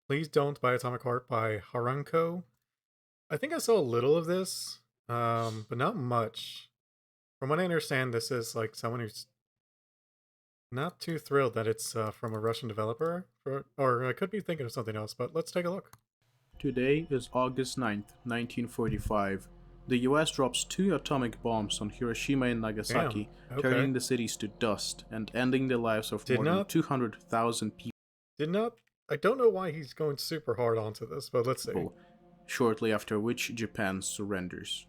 Please Don't Buy Atomic Heart by Harenko. I think I saw a little of this, but not much. From what I understand, this is like someone who's not too thrilled that it's from a Russian developer, or I could be thinking of something else, but let's take a look. Today is August 9th, 1945. The US drops two atomic bombs on Hiroshima and Damn, Nagasaki, okay. turning the cities to dust and ending the lives of Did more than not, 200,000 did not, I don't know why he's going super hard onto this, but let's see. people, shortly after which Japan surrenders.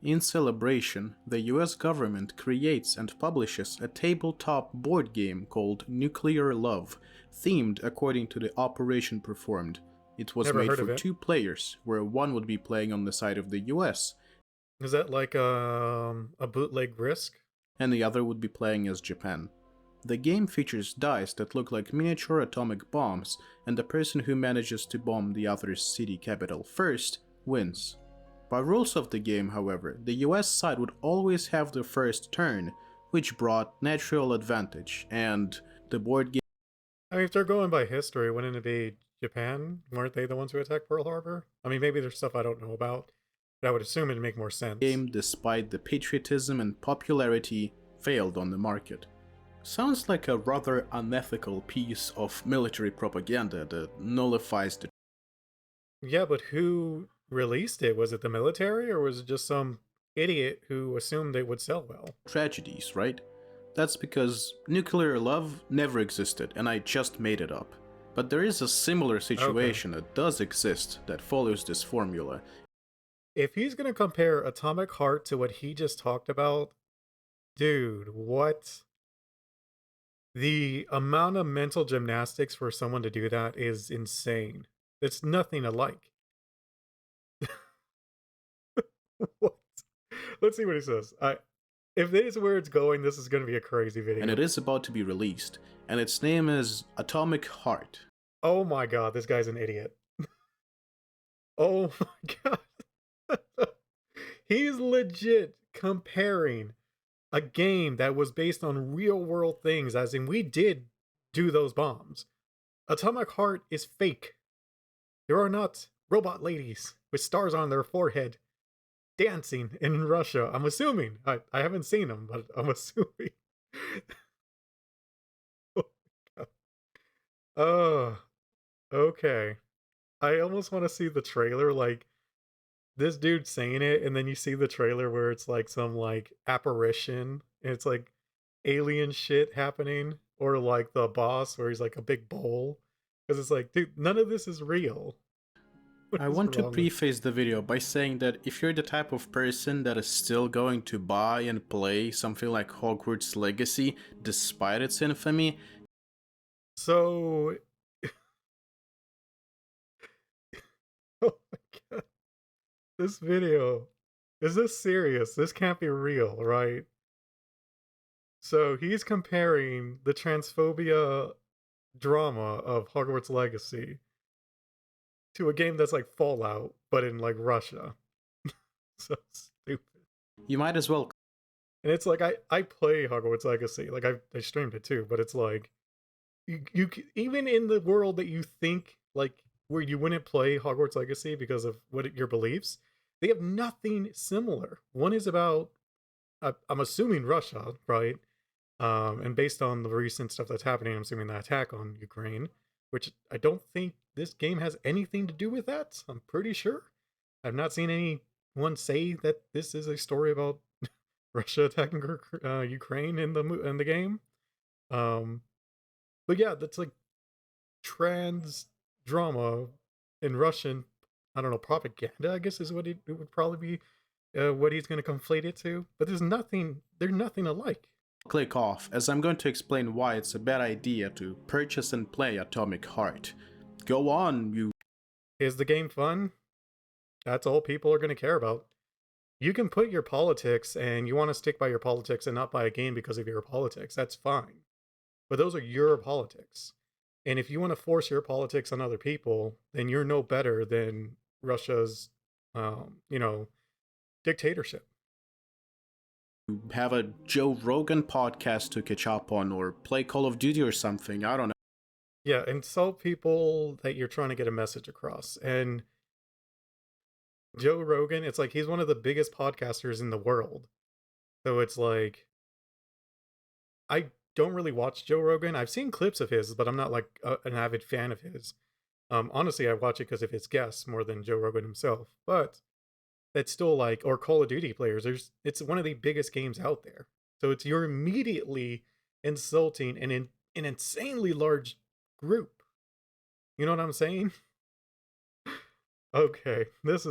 In celebration, the US government creates and publishes a tabletop board game called Nuclear Love, themed according to the operation performed. It was Never made heard of for it. two players, where one would be playing on the side of the US Is that like a bootleg Risk? and the other would be playing as Japan. The game features dice that look like miniature atomic bombs, and the person who manages to bomb the other's city capital first wins. By rules of the game, however, the US side would always have the first turn, which brought natural advantage, and the board game I mean, if they're going by history, wouldn't it be Japan? Weren't they the ones who attacked Pearl Harbor? I mean, maybe there's stuff I don't know about, but I would assume it'd make more sense. despite the patriotism and popularity, failed on the market. Sounds like a rather unethical piece of military propaganda that nullifies the Yeah, but who released it? Was it the military, or was it just some idiot who assumed it would sell well? tragedies, right? That's because nuclear love never existed and I just made it up. But there is a similar Okay. situation that does exist that follows this formula. If he's gonna compare Atomic Heart to what he just talked about, dude, what? The amount of mental gymnastics for someone to do that is insane. It's nothing alike. What? Let's see what he says. If this is where it's going, this is going to be a crazy And it video. is about to be released, and its name is Atomic Heart. Oh my god, this guy's an idiot. Oh my god. He's legit comparing a game that was based on real world things, as in we did do those bombs. Atomic Heart is fake. There are not robot ladies with stars on their forehead dancing in Russia. I'm assuming. I haven't seen them, but I'm assuming. Oh, okay. I almost want to see the trailer, like this dude saying it, and then you see the trailer where it's like some like apparition, and it's like alien shit happening, or like the boss where he's like a big bowl. Because it's like, dude, none of this is real. What I is want to wrong with preface the video by saying that if you're the type of person that is still going to buy and play something like Hogwarts Legacy despite its infamy, so oh my god. This video, is this serious? This can't be real, right? So he's comparing the transphobia drama of Hogwarts Legacy to a game that's like Fallout, but in like Russia. So stupid. you might as well. And it's like I play Hogwarts Legacy, like I streamed it too, but it's like you even in the world that you think like where you wouldn't play Hogwarts Legacy because of what your beliefs, they have nothing similar. One is about I'm assuming Russia, right? And based on the recent stuff that's happening, I'm assuming the attack on Ukraine, which I don't think this game has anything to do with that. I'm pretty sure. I've not seen anyone say that this is a story about Russia attacking Ukraine in the game. Um, but yeah, that's like trans drama in Russian. I don't know, propaganda. I guess is what it would probably be. What he's going to conflate it to. But there's nothing. They're nothing alike. Click off, as I'm going to explain why it's a bad idea to purchase and play Atomic Heart. Go on, you. Is the game fun? That's all people are going to care about. You can put your politics and you want to stick by your politics and not buy a game because of your politics. That's fine. But those are your politics. And if you want to force your politics on other people, then you're no better than Russia's, you know, dictatorship. Have a Joe Rogan podcast to catch up on, or play Call of Duty or something, I don't know. Yeah, insult people that you're trying to get a message across. And Joe Rogan, it's like he's one of the biggest podcasters in the world. So it's like I don't really watch Joe Rogan. I've seen clips of his, but I'm not like an avid fan of his. Honestly, I watch it because of his guests more than Joe Rogan himself. But it's still like, or Call of Duty players. It's one of the biggest games out there. So you're immediately insulting an insanely large group. You know what I'm saying? Okay, this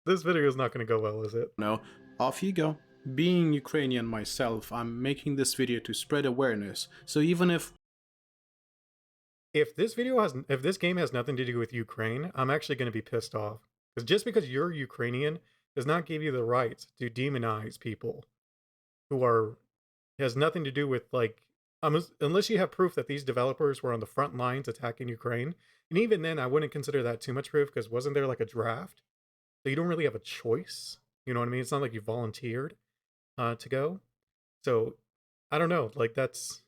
video is not going to go well, is it? No, off you go. Being Ukrainian myself, I'm making this video to spread awareness, so even if If this game has nothing to do with Ukraine, I'm actually going to be pissed off. Because just because you're Ukrainian does not give you the right to demonize people who are has nothing to do with like unless you have proof that these developers were on the front lines attacking Ukraine. And even then, I wouldn't consider that too much proof because wasn't there like a draft? So you don't really have a choice. You know what I mean? It's not like you volunteered to go. So I don't know. Like that's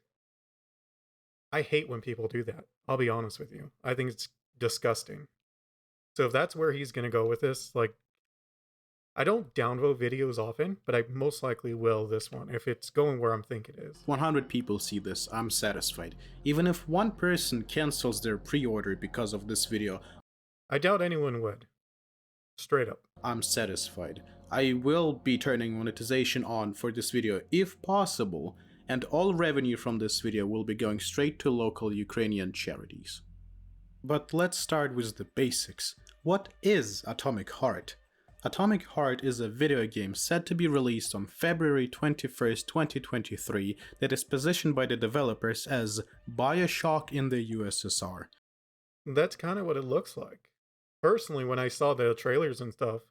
I hate when people do that. I'll be honest with you. I think it's disgusting. So if that's where he's gonna go with this, like I don't downvote videos often, but I most likely will this one if it's going where I'm thinking it is. 100 people see this, I'm satisfied. Even if one person cancels their pre-order because of this video, I doubt anyone would. Straight up. I'm satisfied. I will be turning monetization on for this video if possible, and all revenue from this video will be going straight to local Ukrainian charities. But let's start with the basics. What is Atomic Heart? Atomic Heart is a video game set to be released on February 21st, 2023 that is positioned by the developers as Bioshock in the USSR. That's kind of what it looks like. Personally, when I saw the trailers and stuff,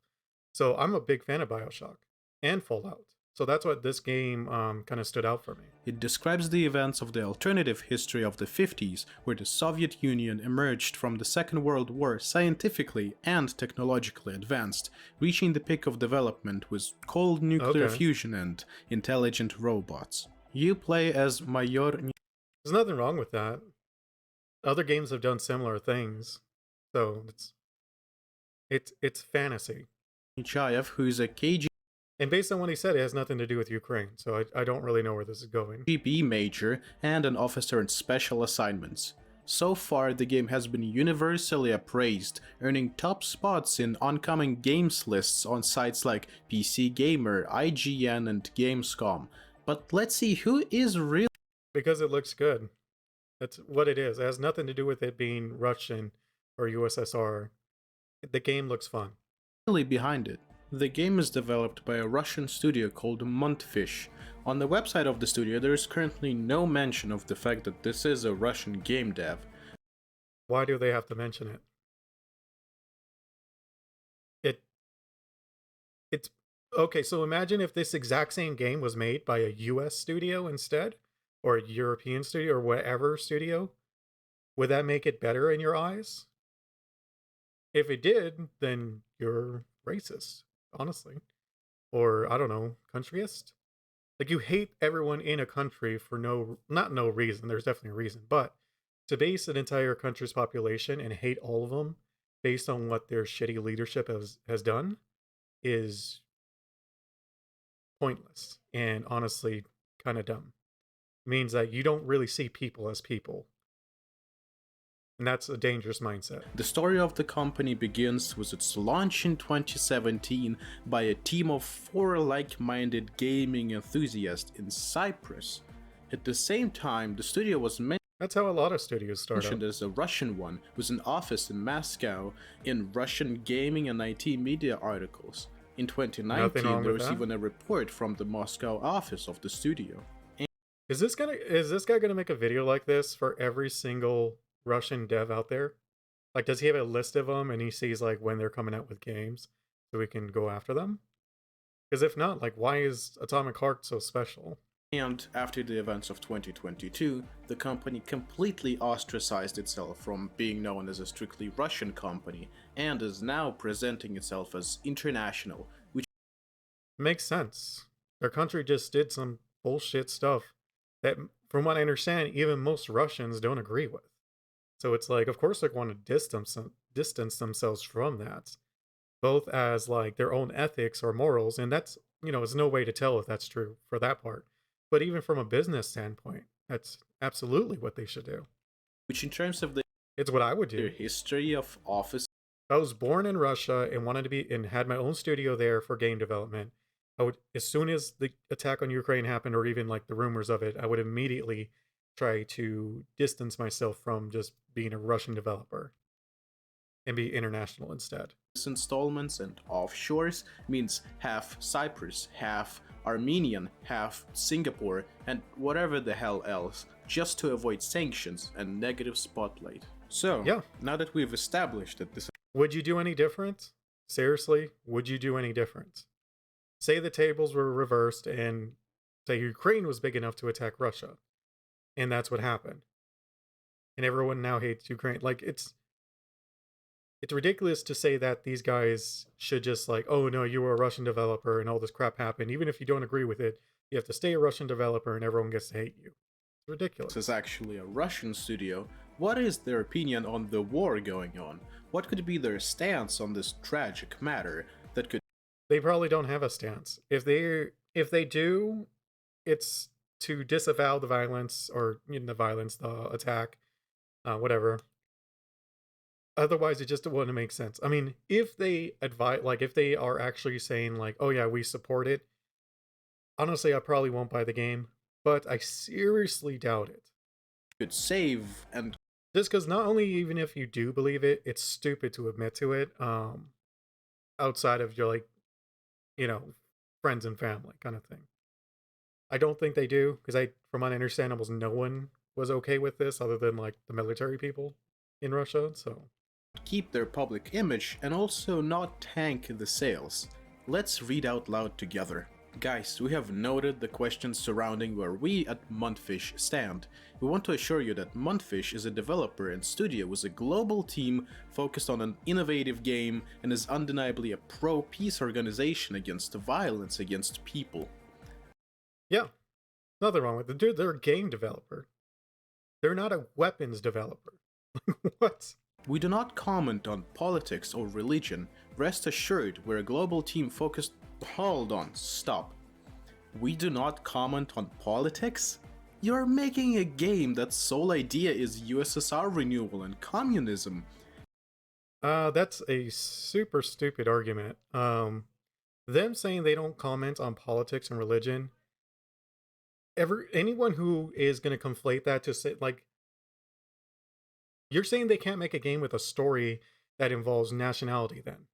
so I'm a big fan of Bioshock and Fallout. So that's what this game kind of stood out for me. It describes the events of the alternative history of the 50s, where the Soviet Union emerged from the Second World War scientifically and technologically advanced, reaching the peak of development with cold nuclear fusion and intelligent robots. You play as Mayor. There's nothing wrong with that. Other games have done similar things, so it's fantasy. Nechayev, who is a KGB And based on what he said, it has nothing to do with Ukraine, so I don't really know where this is going. major and an officer in special assignments. So far, the game has been universally appraised, earning top spots in oncoming games lists on sites like PC Gamer, IGN, and Gamescom. But let's see who is really Because it looks good. That's what it is. It has nothing to do with it being Russian or USSR. The game looks fun. behind it. The game is developed by a Russian studio called Montfish. On the website of the studio, there is currently no mention of the fact that this is a Russian game dev. Why do they have to mention it? It's okay, so imagine if this exact same game was made by a US studio instead, or a European studio, or whatever studio. Would that make it better in your eyes? If it did, then you're racist, honestly. Or, I don't know, countryist? Like, you hate everyone in a country for not no reason, there's definitely a reason, but to base an entire country's population and hate all of them based on what their shitty leadership has done is pointless and honestly kind of dumb. It means that you don't really see people as people. And that's a dangerous mindset. The story of the company begins with its launch in 2017 by a team of 4 like-minded gaming enthusiasts in Cyprus. At the same time, the studio was That's how a lot of studios start mentioned as a Russian one, with an office in Moscow in Russian gaming and IT media articles. In 2019, there was even a report from the Moscow office of the studio. Is this guy gonna make a video like this for every single Russian dev out there? Like, does he have a list of them and he sees like when they're coming out with games so we can go after them? Because if not, like, why is Atomic Heart so special? And after the events of 2022, the company completely ostracized itself from being known as a strictly Russian company and is now presenting itself as international, which makes sense. Their country just did some bullshit stuff that, from what I understand, even most Russians don't agree with. So it's like, of course, they want to distance themselves from that, both as like their own ethics or morals, and that's there's no way to tell if that's true for that part. But even from a business standpoint, that's absolutely what they should do. Which, in terms of It's what I would their do. history of office I was born in Russia and wanted to be and had my own studio there for game development. I would, as soon as the attack on Ukraine happened, or even like the rumors of it, I would immediately try to distance myself from just being a Russian developer and be international instead. installments and offshores means half Cyprus, half Armenian, half Singapore, and whatever the hell else, just to avoid sanctions and negative spotlight. So, Yeah. now that we've established that this Would you do any different? Seriously, would you do any different? Say the tables were reversed and say Ukraine was big enough to attack Russia, and that's what happened. And everyone now hates Ukraine. Like it's ridiculous to say that these guys should just like, oh no, you were a Russian developer and all this crap happened. Even if you don't agree with it, you have to stay a Russian developer and everyone gets to hate you. It's ridiculous. is actually a Russian studio, what is their opinion on the war going on? What could be their stance on this tragic matter that could They probably don't have a stance. If they do, it's to disavow the violence or the violence, the attack, whatever. Otherwise, it just wouldn't make sense. I mean, if they advise, like, if they are actually saying, like, oh, yeah, we support it, honestly, I probably won't buy the game, but I seriously doubt it. could save and Just because not only even if you do believe it, it's stupid to admit to it, outside of your, like, you know, friends and family kind of thing. I don't think they do, because from what I understand, almost no one was okay with this other than, like, the military people in Russia, so. keep their public image and also not tank the sales. Let's read out loud together. Guys, we have noted the questions surrounding where we at Montfish stand. We want to assure you that Montfish is a developer and studio with a global team focused on an innovative game and is undeniably a pro-peace organization against violence against people. Yeah, nothing wrong with it. Dude, they're a game developer. They're not a weapons developer. What? We do not comment on politics or religion. Rest assured, we're a global team focused. Hold on, stop. We do not comment on politics? You're making a game that sole idea is USSR renewal and communism. That's a super stupid argument. Them saying they don't comment on politics and religion. Anyone who is going to conflate that to say like you're saying they can't make a game with a story that involves nationality then.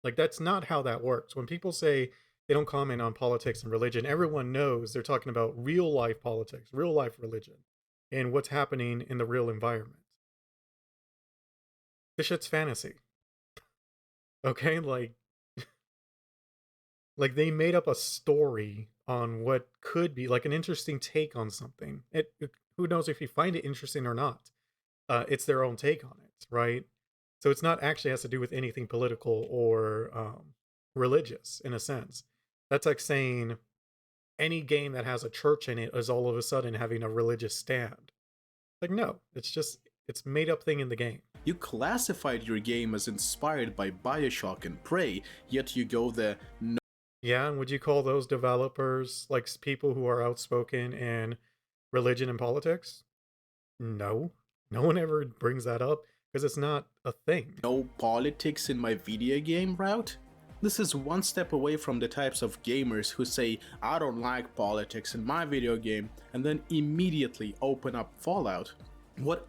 Like that's not how that works. When people say they don't comment on politics and religion, everyone knows they're talking about real life politics, real life religion, and what's happening in the real environment. This shit's fantasy. Okay? Like they made up a story on what could be like an interesting take on something. Who knows if you find it interesting or not. It's their own take on it, right? So it's not actually has to do with anything political or religious in a sense. That's like saying any game that has a church in it is all of a sudden having a religious stand. Like no, it's made up thing in the game. You classified your game as inspired by Bioshock and Prey, yet you go the Yeah, and would you call those developers like people who are outspoken in religion and politics? No. No one ever brings that up because it's not a thing. no politics in my video game route? This is one step away from the types of gamers who say, I don't like politics in my video game, and then immediately open up Fallout. What?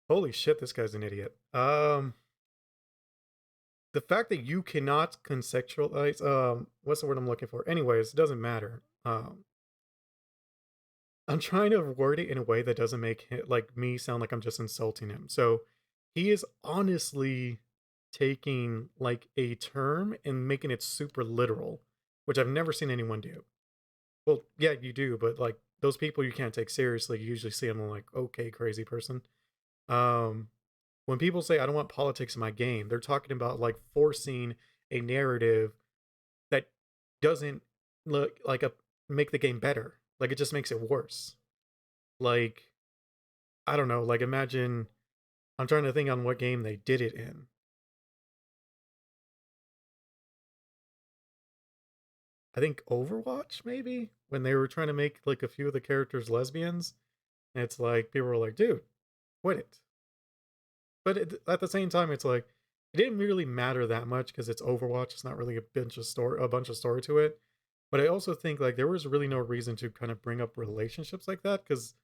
Holy shit, this guy's an idiot. The fact that you cannot conceptualize, what's the word I'm looking for? Anyways, it doesn't matter. I'm trying to word it in a way that doesn't make like me sound like I'm just insulting him. So he is honestly taking like a term and making it super literal, which I've never seen anyone do. Well, yeah, you do, but like those people you can't take seriously. You usually see them like, okay, crazy person. Um, when people say I don't want politics in my game, they're talking about like forcing a narrative that doesn't look like a make the game better. Like it just makes it worse. Like I don't know, like imagine I'm trying to think on what game they did it in. I think Overwatch maybe when they were trying to make like a few of the characters lesbians, and it's like people were like, "Dude, quit it." But at the same time, it's like it didn't really matter that much because it's Overwatch. It's not really a bunch of story to it. But I also think like there was really no reason to kind of bring up relationships like that because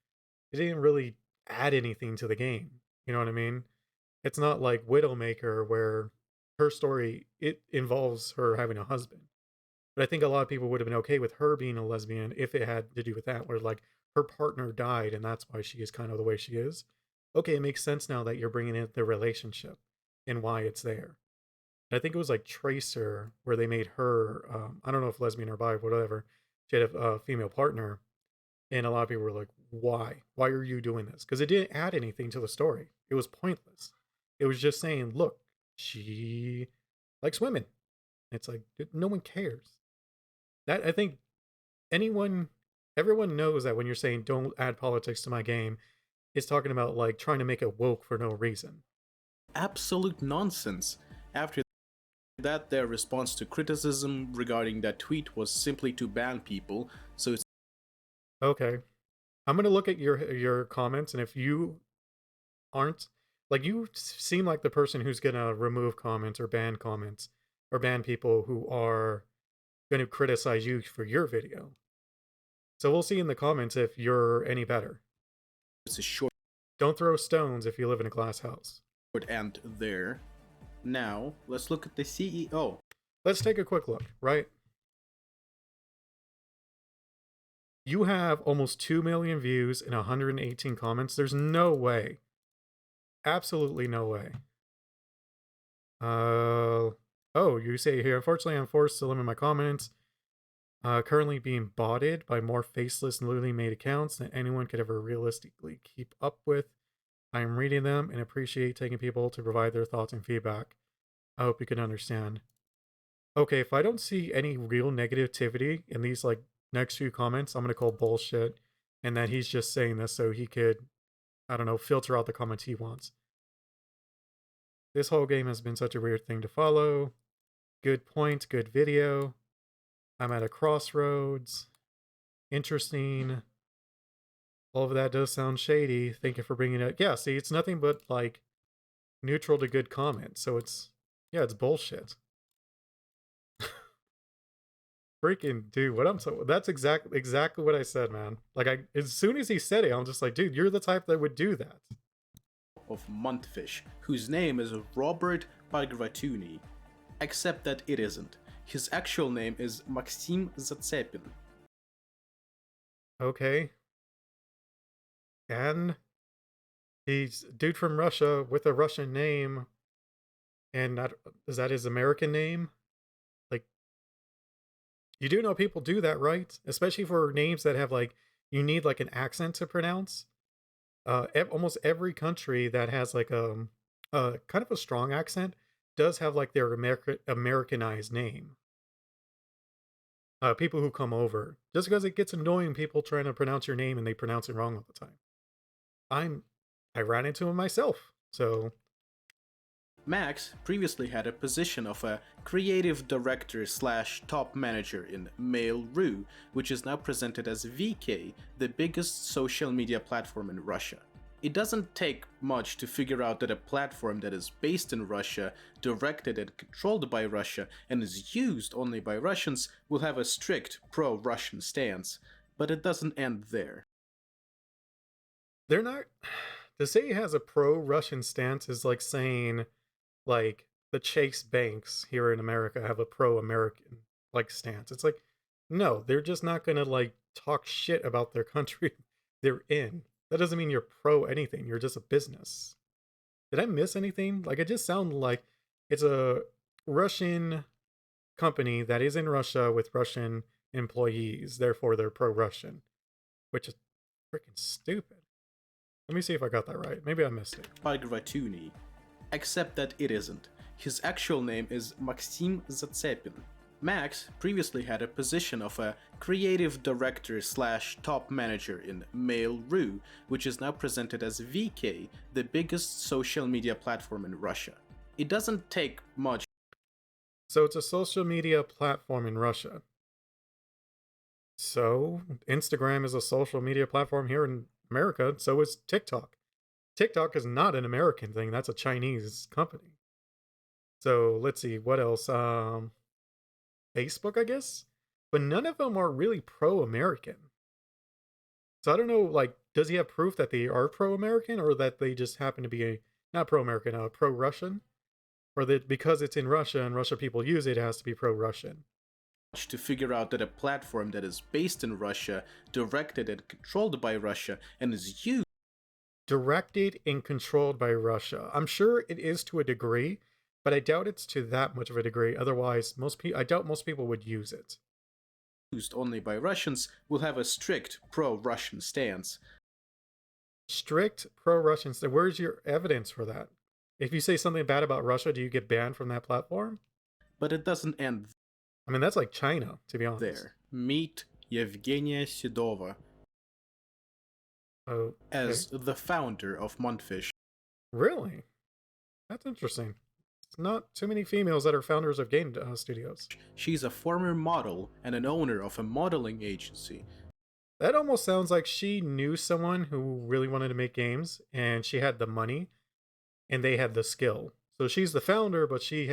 it didn't really add anything to the game. You know what I mean? It's not like Widowmaker where her story it involves her having a husband. But I think a lot of people would have been okay with her being a lesbian if it had to do with that, where like her partner died and that's why she is kind of the way she is. Okay, it makes sense now that you're bringing in the relationship and why it's there. And I think it was like Tracer where they made her, I don't know if lesbian or bi, whatever. She had a female partner, and a lot of people were like, "Why? Why are you doing this?" Because it didn't add anything to the story. It was pointless. It was just saying, "Look, she likes women." It's like no one cares. That I think anyone everyone knows that when you're saying don't add politics to my game, it's talking about like trying to make it woke for no reason. Absolute nonsense. After that, their response to criticism regarding that tweet was simply to ban people, so it's Okay. I'm gonna look at your comments, and if you aren't like you seem like the person who's gonna remove comments or ban people who are gonna criticize you for your video. So we'll see in the comments if you're any better. a short Don't throw stones if you live in a glass house. end there. Now, let's look at the CEO. Let's take a quick look, right? You have almost 2 million views and 118 comments. There's no way. Absolutely no way. Oh, you say here, unfortunately, I'm forced to limit my comments. Currently being botted by more faceless, newly made accounts than anyone could ever realistically keep up with. I am reading them and appreciate taking people to provide their thoughts and feedback. I hope you can understand. Okay, if I don't see any real negativity in these like next few comments, I'm gonna call bullshit, and that he's just saying this so he could, I don't know, filter out the comments he wants. This whole game has been such a weird thing to follow. Good point, good video. I'm at a crossroads. Interesting. All of that does sound shady. Thank you for bringing it. Yeah, see, it's nothing but like neutral to good comments. So it's, yeah, it's bullshit. Freaking dude, what I'm so that's exactly what I said, man. Like as soon as he said it, I'm just like, dude, you're the type that would do that. Of Montfish, whose name is Robert Bagratuni, except that it isn't. His actual name is Maxim Zatsepin. Okay. And he's a dude from Russia with a Russian name, and that is that his American name? Like you do know people do that, right? Especially for names that have like you need like an accent to pronounce. Almost every country that has like kind of a strong accent does have like their Americanized name. People who come over just because it gets annoying people trying to pronounce your name and they pronounce it wrong all the time. I ran into him myself, so Max previously had a position of a creative director slash top manager in Mail.ru, which is now presented as VK, the biggest social media platform in Russia. It doesn't take much to figure out that a platform that is based in Russia, directed and controlled by Russia, and is used only by Russians will have a strict pro-Russian stance. But it doesn't end there. they're not. To say he has a pro-Russian stance is like saying like the Chase banks here in America have a pro-American like stance. It's like no, they're just not gonna like talk shit about their country they're in. That doesn't mean you're pro anything. You're just a business. Did I miss anything? Like it just sounded like it's a Russian company that is in Russia with Russian employees. Therefore, they're pro-Russian, which is freaking stupid. Let me see if I got that right. Maybe I missed it. Bagratuni, except that it isn't. His actual name is Maxim Zatsepin. Max previously had a position of a creative director slash top manager in Mail.ru, which is now presented as VK, the biggest social media platform in Russia. It doesn't take much. So it's a social media platform in Russia. So Instagram is a social media platform here in America. So is TikTok. TikTok is not an American thing. That's a Chinese company. So let's see what else. Facebook, I guess, but none of them are really pro-American. So I don't know. Like, does he have proof that they are pro-American, or that they just happen to be not pro-American, pro-Russian, or that because it's in Russia and Russia people use it, it has to be pro-Russian? To figure out that a platform that is based in Russia, directed and controlled by Russia, and is used. Directed and controlled by Russia. I'm sure it is to a degree, but I doubt it's to that much of a degree. Otherwise, I doubt most people would use it. Used only by Russians will have a strict pro-Russian stance. Strict pro-Russian. So where's your evidence for that? If you say something bad about Russia, do you get banned from that platform? But it doesn't end. I mean, that's like China, to be honest. There. Meet Yevgenia Sidova as the founder of Montfish. Really? That's interesting. It's not too many females that are founders of game studios. She's a former model and an owner of a modeling agency. That almost sounds like she knew someone who really wanted to make games, and she had the money, and they had the skill. So she's the founder, but she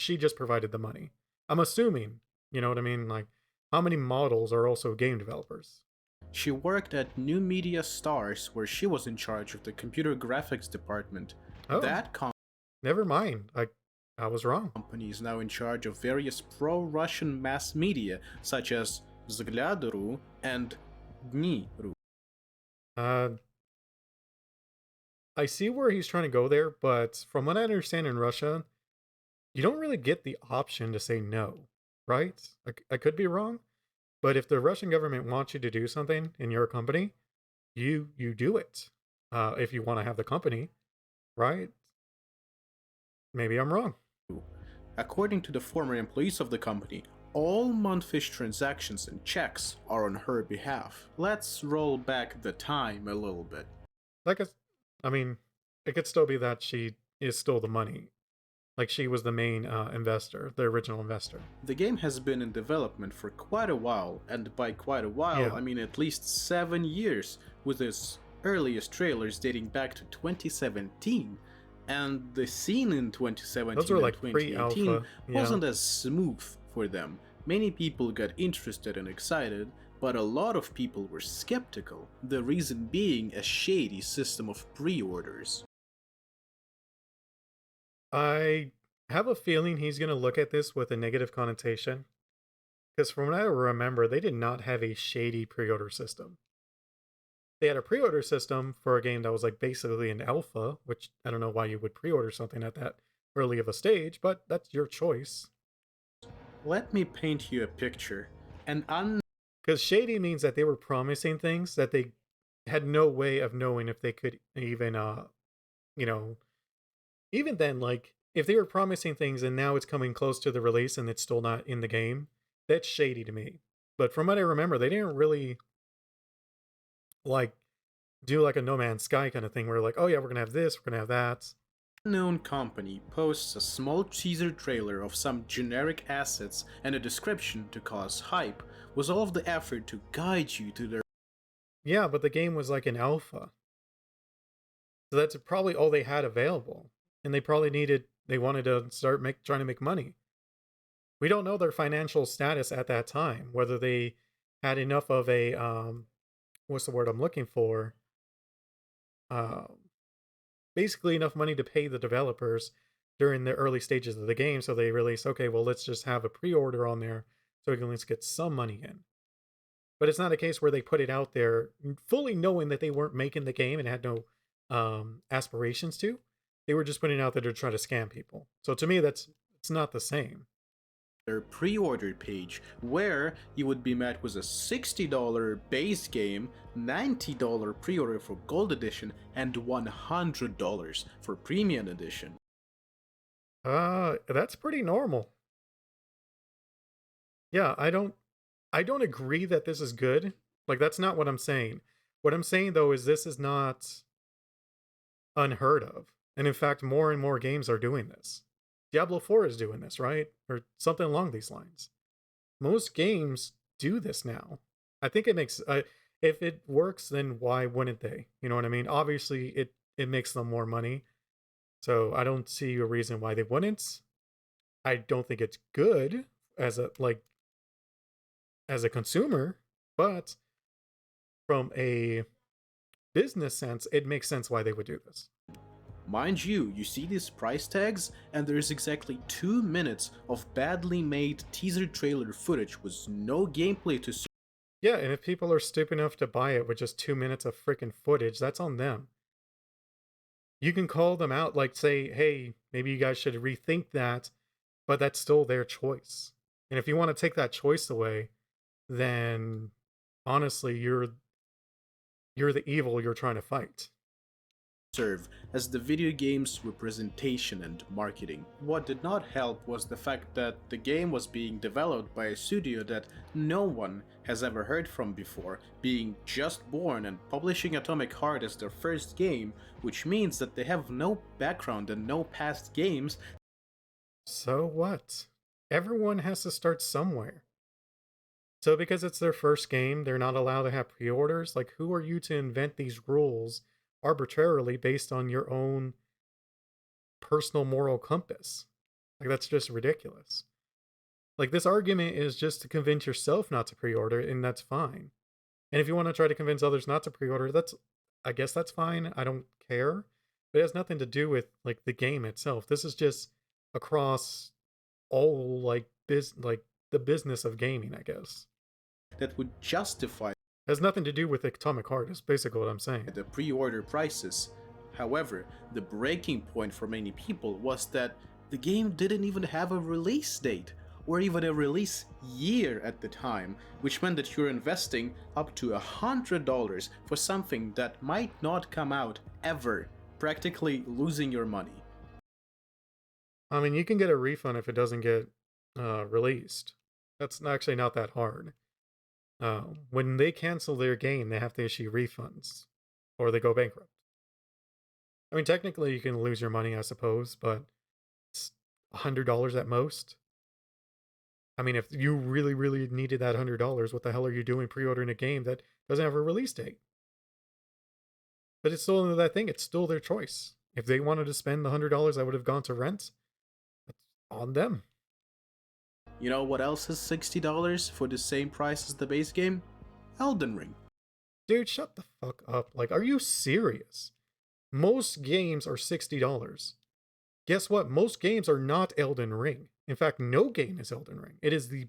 just provided the money. I'm assuming, you know what I mean? Like, how many models are also game developers? She worked at New Media Stars, where she was in charge of the computer graphics department. Oh, that never mind. I was wrong. Company is now in charge of various pro-Russian mass media, such as Vzгляд.ru and Dni.ru. I see where he's trying to go there, but from what I understand in Russia, you don't really get the option to say no, right? I could be wrong, but if the Russian government wants you to do something in your company, you do it. If you want to have the company, right? Maybe I'm wrong. According to the former employees of the company, all Montfish transactions and checks are on her behalf. Let's roll back the time a little bit. I mean, it could still be that she is still the money. Like, she was the main investor, the original investor. The game has been in development for quite a while, and by quite a while, Yeah. I mean at least 7 years, with its earliest trailers dating back to 2017. And the scene in 2017 Those were like and 2018 pre-alpha. Yeah. wasn't as smooth for them. Many people got interested and excited, but a lot of people were skeptical, the reason being a shady system of pre-orders. I have a feeling he's going to look at this with a negative connotation. Because from what I remember, they did not have a shady pre-order system. They had a pre-order system for a game that was like basically an alpha, which I don't know why you would pre-order something at that early of a stage, but that's your choice. Let me paint you a picture. Because shady means that they were promising things that they had no way of knowing if they could even, even then, like, if they were promising things and now it's coming close to the release and it's still not in the game, that's shady to me. But from what I remember, they didn't really, like, do like a No Man's Sky kind of thing where, like, oh yeah, we're gonna have this, we're gonna have that. Unknown company posts a small teaser trailer of some generic assets and a description to cause hype, was all of the effort to guide you to their. Yeah, but the game was like an alpha. So that's probably all they had available. And they wanted to start trying to make money. We don't know their financial status at that time, whether they had enough of a, what's the word I'm looking for? Basically enough money to pay the developers during the early stages of the game. So they released, okay, well, let's just have a pre-order on there so we can at least get some money in. But it's not a case where they put it out there fully knowing that they weren't making the game and had no aspirations to. They were just putting it out there to try to scam people. So to me, it's not the same. Their pre-order page, where you would be met with a $60 base game, $90 pre-order for Gold Edition, and $100 for Premium Edition. That's pretty normal. Yeah, I don't agree that this is good. Like that's not what I'm saying. What I'm saying though is this is not unheard of. And in fact, more and more games are doing this. Diablo 4 is doing this, right? Or something along these lines. Most games do this now. I think it makes if it works, then why wouldn't they? You know what I mean? Obviously, it makes them more money, so I don't see a reason why they wouldn't. I don't think it's good as a as a consumer, but from a business sense, it makes sense why they would do this. Mind you, you see these price tags, and there's exactly 2 minutes of badly made teaser trailer footage with no gameplay to. Yeah, and if people are stupid enough to buy it with just 2 minutes of freaking footage, that's on them. You can call them out, like say, hey, maybe you guys should rethink that, but that's still their choice. And if you want to take that choice away, then honestly, you're the evil you're trying to fight. Serve as the video game's representation and marketing. What did not help was the fact that the game was being developed by a studio that no one has ever heard from before, being just born and publishing Atomic Heart as their first game, which means that they have no background and no past games. So what? Everyone has to start somewhere. So because it's their first game, they're not allowed to have pre-orders? Like who are you to invent these rules arbitrarily based on your own personal moral compass? Like that's just ridiculous. Like this argument is just to convince yourself not to pre-order and that's fine. And if you want to try to convince others not to pre-order, that's I guess that's fine. I don't care. But it has nothing to do with like the game itself. This is just across all like the business of gaming, I guess. That would justify It has nothing to do with Atomic Heart, is basically what I'm saying. the pre-order prices. However, the breaking point for many people was that the game didn't even have a release date, or even a release year at the time, which meant that you're investing up to $100 for something that might not come out ever, practically losing your money. I mean, you can get a refund if it doesn't get released. That's actually not that hard. When they cancel their game, they have to issue refunds or they go bankrupt. I mean, technically, you can lose your money, I suppose, but it's $100 at most. I mean, if you really, really needed that $100, what the hell are you doing pre-ordering a game that doesn't have a release date? But it's still that thing. It's still their choice. If they wanted to spend the $100 that would have gone to rent, that's on them. You know what else is $60 for the same price as the base game? Elden Ring. Dude, shut the fuck up. Like, are you serious? Most games are $60. Guess what? Most games are not Elden Ring. In fact, no game is Elden Ring. It is the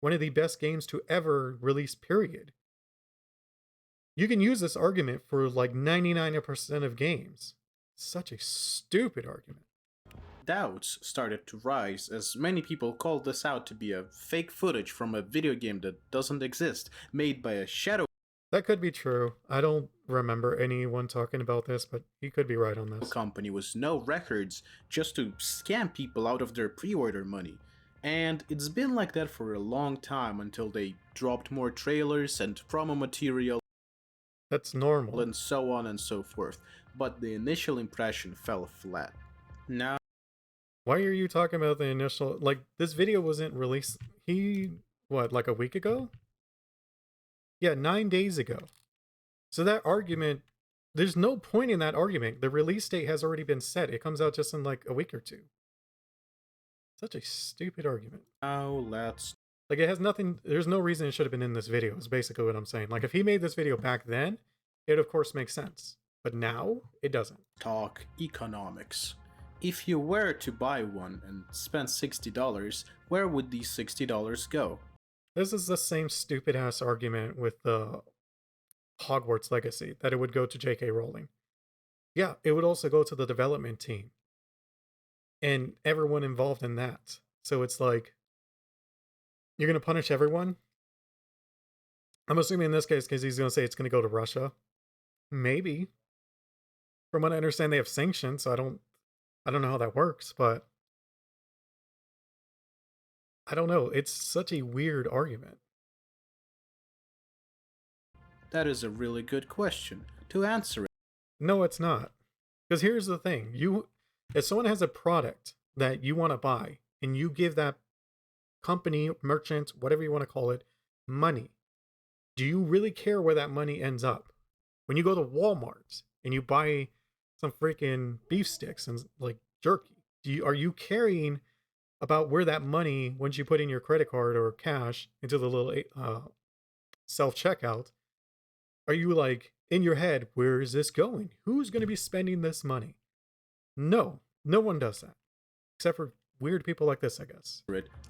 one of the best games to ever release, period. You can use this argument for like 99% of games. Such a stupid argument. Doubts started to rise as many people called this out to be a fake footage from a video game that doesn't exist, made by a shadow That could be true. I don't remember anyone talking about this, but he could be right on this. company with no records just to scam people out of their pre-order money. And it's been like that for a long time until they dropped more trailers and promo material That's normal. and so on and so forth, but the initial impression fell flat. Now Why are you talking about the initial like this video wasn't released what, like a week ago? Yeah, 9 days ago. So that argument there's no point in that argument. The release date has already been set. It comes out just in like a week or two. Such a stupid argument. let's Like it has nothing there's no reason it should have been in this video, is basically what I'm saying. Like if he made this video back then, it of course makes sense. But now it doesn't. talk economics. If you were to buy one and spend $60, where would these $60 go? This is the same stupid ass argument with the Hogwarts Legacy that it would go to J.K. Rowling. Yeah, it would also go to the development team and everyone involved in that. So it's like you're going to punish everyone. I'm assuming in this case because he's going to say it's going to go to Russia. Maybe. From what I understand, they have sanctions, so I don't know how that works, but I don't know. It's such a weird argument. That is a really good question. To answer it, No, it's not. Because here's the thing: if someone has a product that you want to buy, and you give that company, merchant, whatever you want to call it, money, do you really care where that money ends up? When you go to Walmart and you buy some freaking beef sticks and like jerky, are you caring about where that money, once you put in your credit card or cash into the little self checkout, are you like in your head, where is this going? Who's going to be spending this money? No, no one does that except for weird people like this, I guess.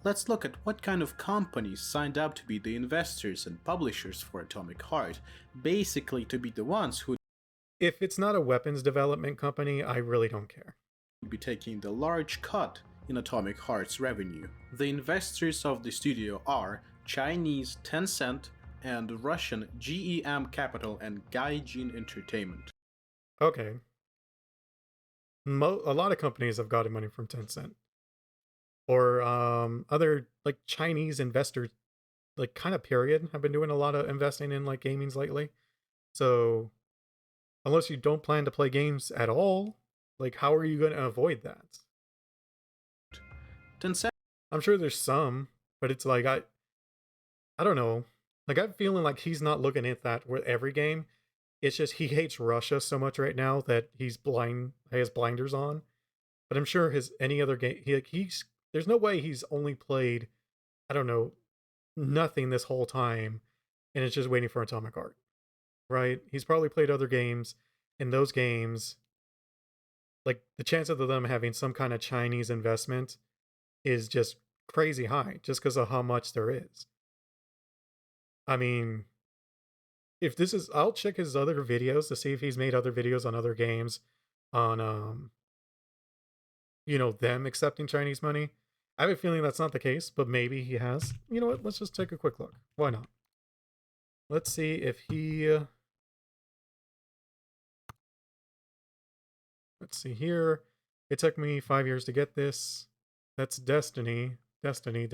let's look at what kind of companies signed up to be the investors and publishers for Atomic Heart, basically to be the ones who If it's not a weapons development company, I really don't care. would be taking the large cut in Atomic Heart's revenue. The investors of the studio are Chinese Tencent and Russian GEM Capital and Gaijin Entertainment. Okay. A lot of companies have gotten money from Tencent or other like Chinese investors, like kind of period, have been doing a lot of investing in like gamings lately. So unless you don't plan to play games at all, like how are you going to avoid that? Tencent I'm sure there's some, but it's like I don't know. Like I'm feeling like he's not looking at that with every game. It's just he hates Russia so much right now that he's blind. He has blinders on. But I'm sure his any other game, he's there's no way he's only played, I don't know, nothing this whole time, and it's just waiting for Atomic Heart, right? He's probably played other games, and those games, like the chance of them having some kind of Chinese investment is just crazy high, just because of how much there is. I mean, if this is, I'll check his other videos to see if he's made other videos on other games, on them accepting Chinese money. I have a feeling that's not the case, but maybe he has. You know what? Let's just take a quick look. Why not? Let's see if he. Let's see here. It took me 5 years to get this. That's Destiny. Destiny.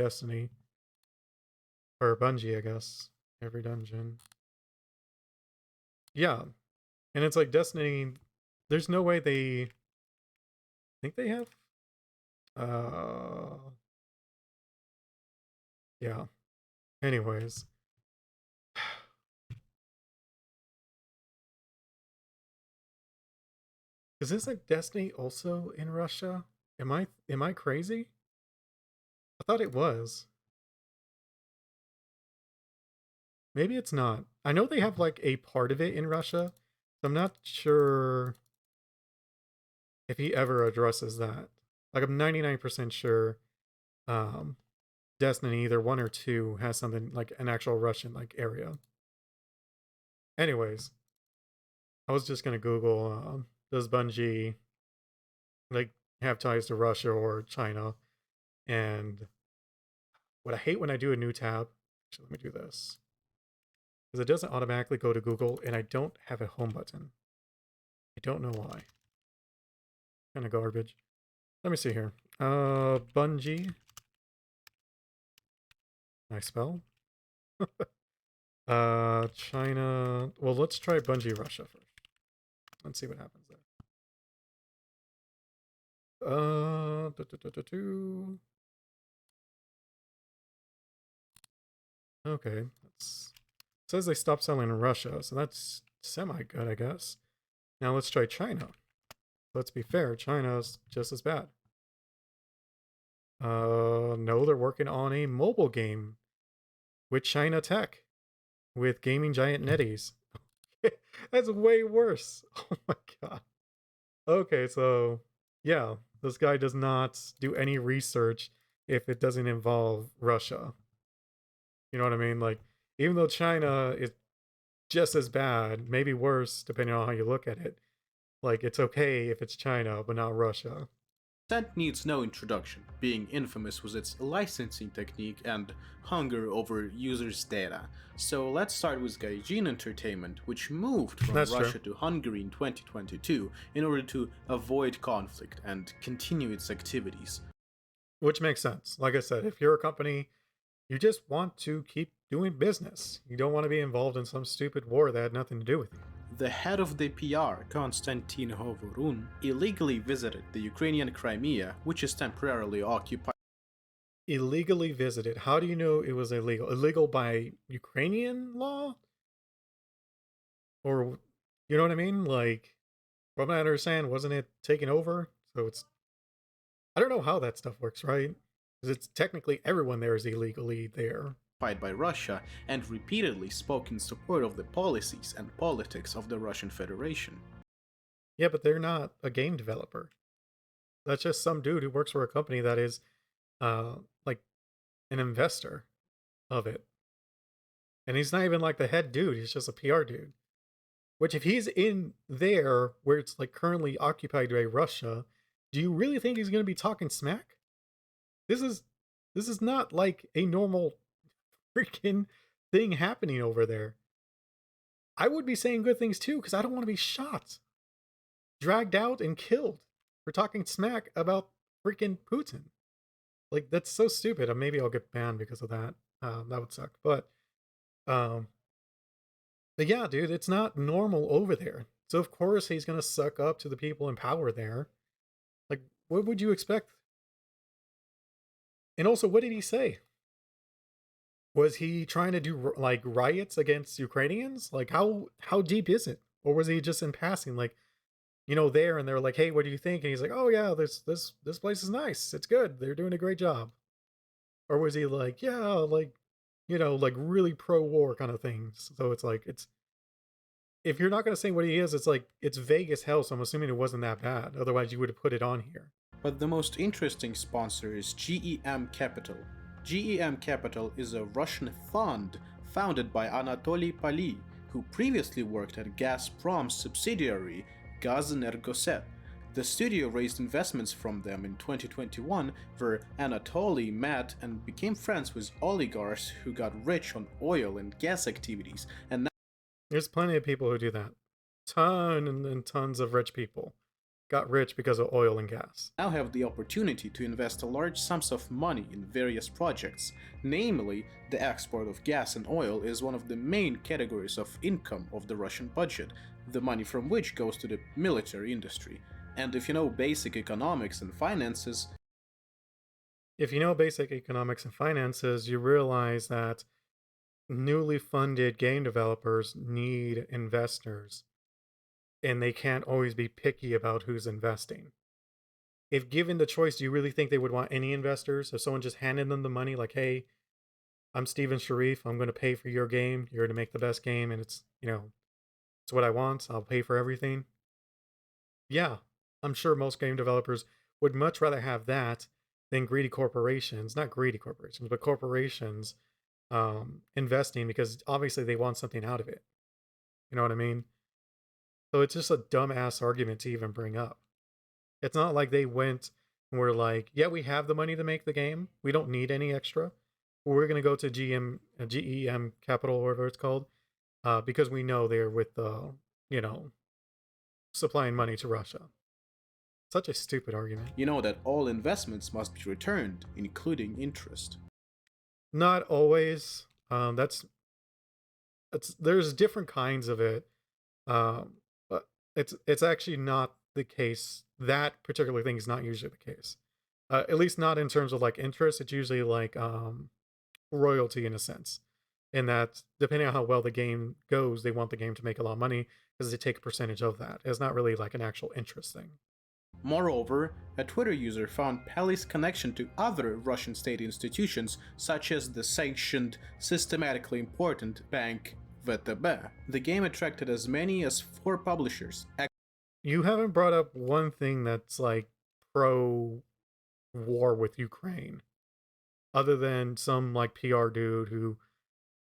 Or Bungie, I guess. Every dungeon. Yeah. And it's like Destiny. There's no way they. Think they have? Yeah. Anyways. Is this like Destiny also in Russia? Am I crazy? I thought it was. Maybe it's not. I know they have like a part of it in Russia. So I'm not sure if he ever addresses that. Like I'm 99% sure um Destiny either 1 or 2 has something like an actual Russian like area. Anyways, I was just gonna Google does Bungie like have ties to Russia or China? And what I hate when I do a new tab, actually let me do this. Because it doesn't automatically go to Google and I don't have a home button. I don't know why. Kind of garbage. Let me see here. Bungie. Nice spell. China. Well, let's try Bungie Russia first. Let's see what happens there. Okay. Says they stopped selling in Russia, so that's semi-good, I guess. Now let's try China. Let's be fair, China's just as bad. No, they're working on a mobile game with China Tech, with gaming giant NetEase. That's way worse. Oh my god. Okay, so yeah, this guy does not do any research if it doesn't involve Russia. You know what I mean? Like, even though China is just as bad, maybe worse, depending on how you look at it, like, it's okay if it's China, but not Russia. Tencent needs no introduction, being infamous with its licensing technique and hunger over users' data. So let's start with Gaijin Entertainment, which moved from That's Russia true. to Hungary in 2022 in order to avoid conflict and continue its activities. which makes sense. Like I said, if you're a company, you just want to keep doing business. You don't want to be involved in some stupid war that had nothing to do with you. The head of the PR, Konstantin Hovorun, illegally visited the Ukrainian Crimea, which is temporarily occupied. Illegally visited. How do you know it was illegal? Illegal by Ukrainian law? Or, you know what I mean? Like, from what I understand, wasn't it taken over? So it's, I don't know how that stuff works, right? Because it's technically everyone there is illegally there. By Russia and repeatedly spoke in support of the policies and politics of the Russian Federation. Yeah, but they're not a game developer. That's just some dude who works for a company that is, like, an investor of it. And he's not even like the head dude, he's just a PR dude. Which, if he's in there where it's like currently occupied by Russia, do you really think he's going to be talking smack? This is not like a normal freaking thing happening over there. I would be saying good things too, because I don't want to be shot, dragged out, and killed for talking smack about freaking Putin. Like, that's so stupid. Maybe I'll get banned because of that. That would suck. Um, but yeah, dude, it's not normal over there. So of course he's gonna suck up to the people in power there. Like, what would you expect? And also, what did he say? Was he trying to do like riots against Ukrainians? Like, how deep is it? Or was he just in passing, like, there, and they're like, "Hey, what do you think?" And he's like, "Oh yeah, this place is nice. It's good. They're doing a great job." Or was he like, "Yeah, like, like really pro-war kind of things?" So it's like, it's, if you're not going to say what he is, it's like, it's vague as hell. So I'm assuming it wasn't that bad. Otherwise, you would have put it on here. But the most interesting sponsor is GEM Capital. GEM Capital is a Russian fund founded by Anatoly Pali, who previously worked at Gazprom's subsidiary Gazenergoset. The studio raised investments from them in 2021, where Anatoly met and became friends with oligarchs who got rich on oil and gas activities, and There's plenty of people who do that. Tons of rich people got rich because of oil and gas. now have the opportunity to invest large sums of money in various projects. Namely, the export of gas and oil is one of the main categories of income of the Russian budget, the money from which goes to the military industry. And if you know basic economics and finances, If you know basic economics and finances, you realize that newly funded game developers need investors, and they can't always be picky about who's investing. If given the choice, do you really think they would want any investors? If someone just handed them the money, like, "Hey, I'm Steven Sharif, I'm going to pay for your game, you're going to make the best game, and it's what I want, I'll pay for everything." Yeah, I'm sure most game developers would much rather have that than greedy corporations, not greedy corporations, but corporations investing, because obviously they want something out of it. You know what I mean? So it's just a dumbass argument to even bring up. It's not like they went and were like, "Yeah, we have the money to make the game. We don't need any extra. We're going to go to GEM Capital, or whatever it's called, because we know they're with the, you know, supplying money to Russia." Such a stupid argument. you know that all investments must be returned, including interest. Not always. There's different kinds of it. But it's actually not the case. That particular thing is not usually the case. At least not in terms of like interest. It's usually like royalty in a sense. In that, depending on how well the game goes, they want the game to make a lot of money because they take a percentage of that. It's not really like an actual interest thing. Moreover, a Twitter user found Pali's connection to other Russian state institutions, such as the sanctioned, systematically important bank VTB. The game attracted as many as 4 publishers. You haven't brought up one thing that's like pro war with Ukraine, other than some like PR dude who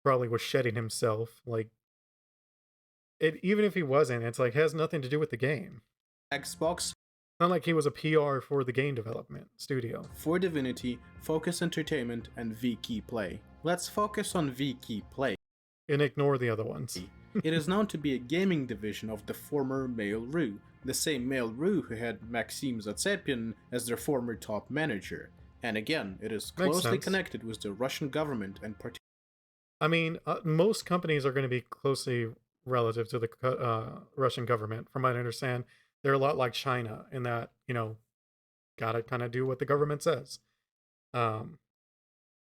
probably was shedding himself. Like, even if he wasn't, it's like, has nothing to do with the game. Xbox, Not like he was a PR for the game development studio. For Divinity, Focus Entertainment, and Vkey Play. Let's focus on Vkey Play. And ignore the other ones. It is known to be a gaming division of the former Mail.ru, the same Mail.ru who had Maxim Zatsepin as their former top manager. And again, it is Makes closely sense. connected with the Russian government and I mean, most companies are going to be closely relative to the Russian government. From what I understand, they're a lot like China in that, gotta kind of do what the government says. Um,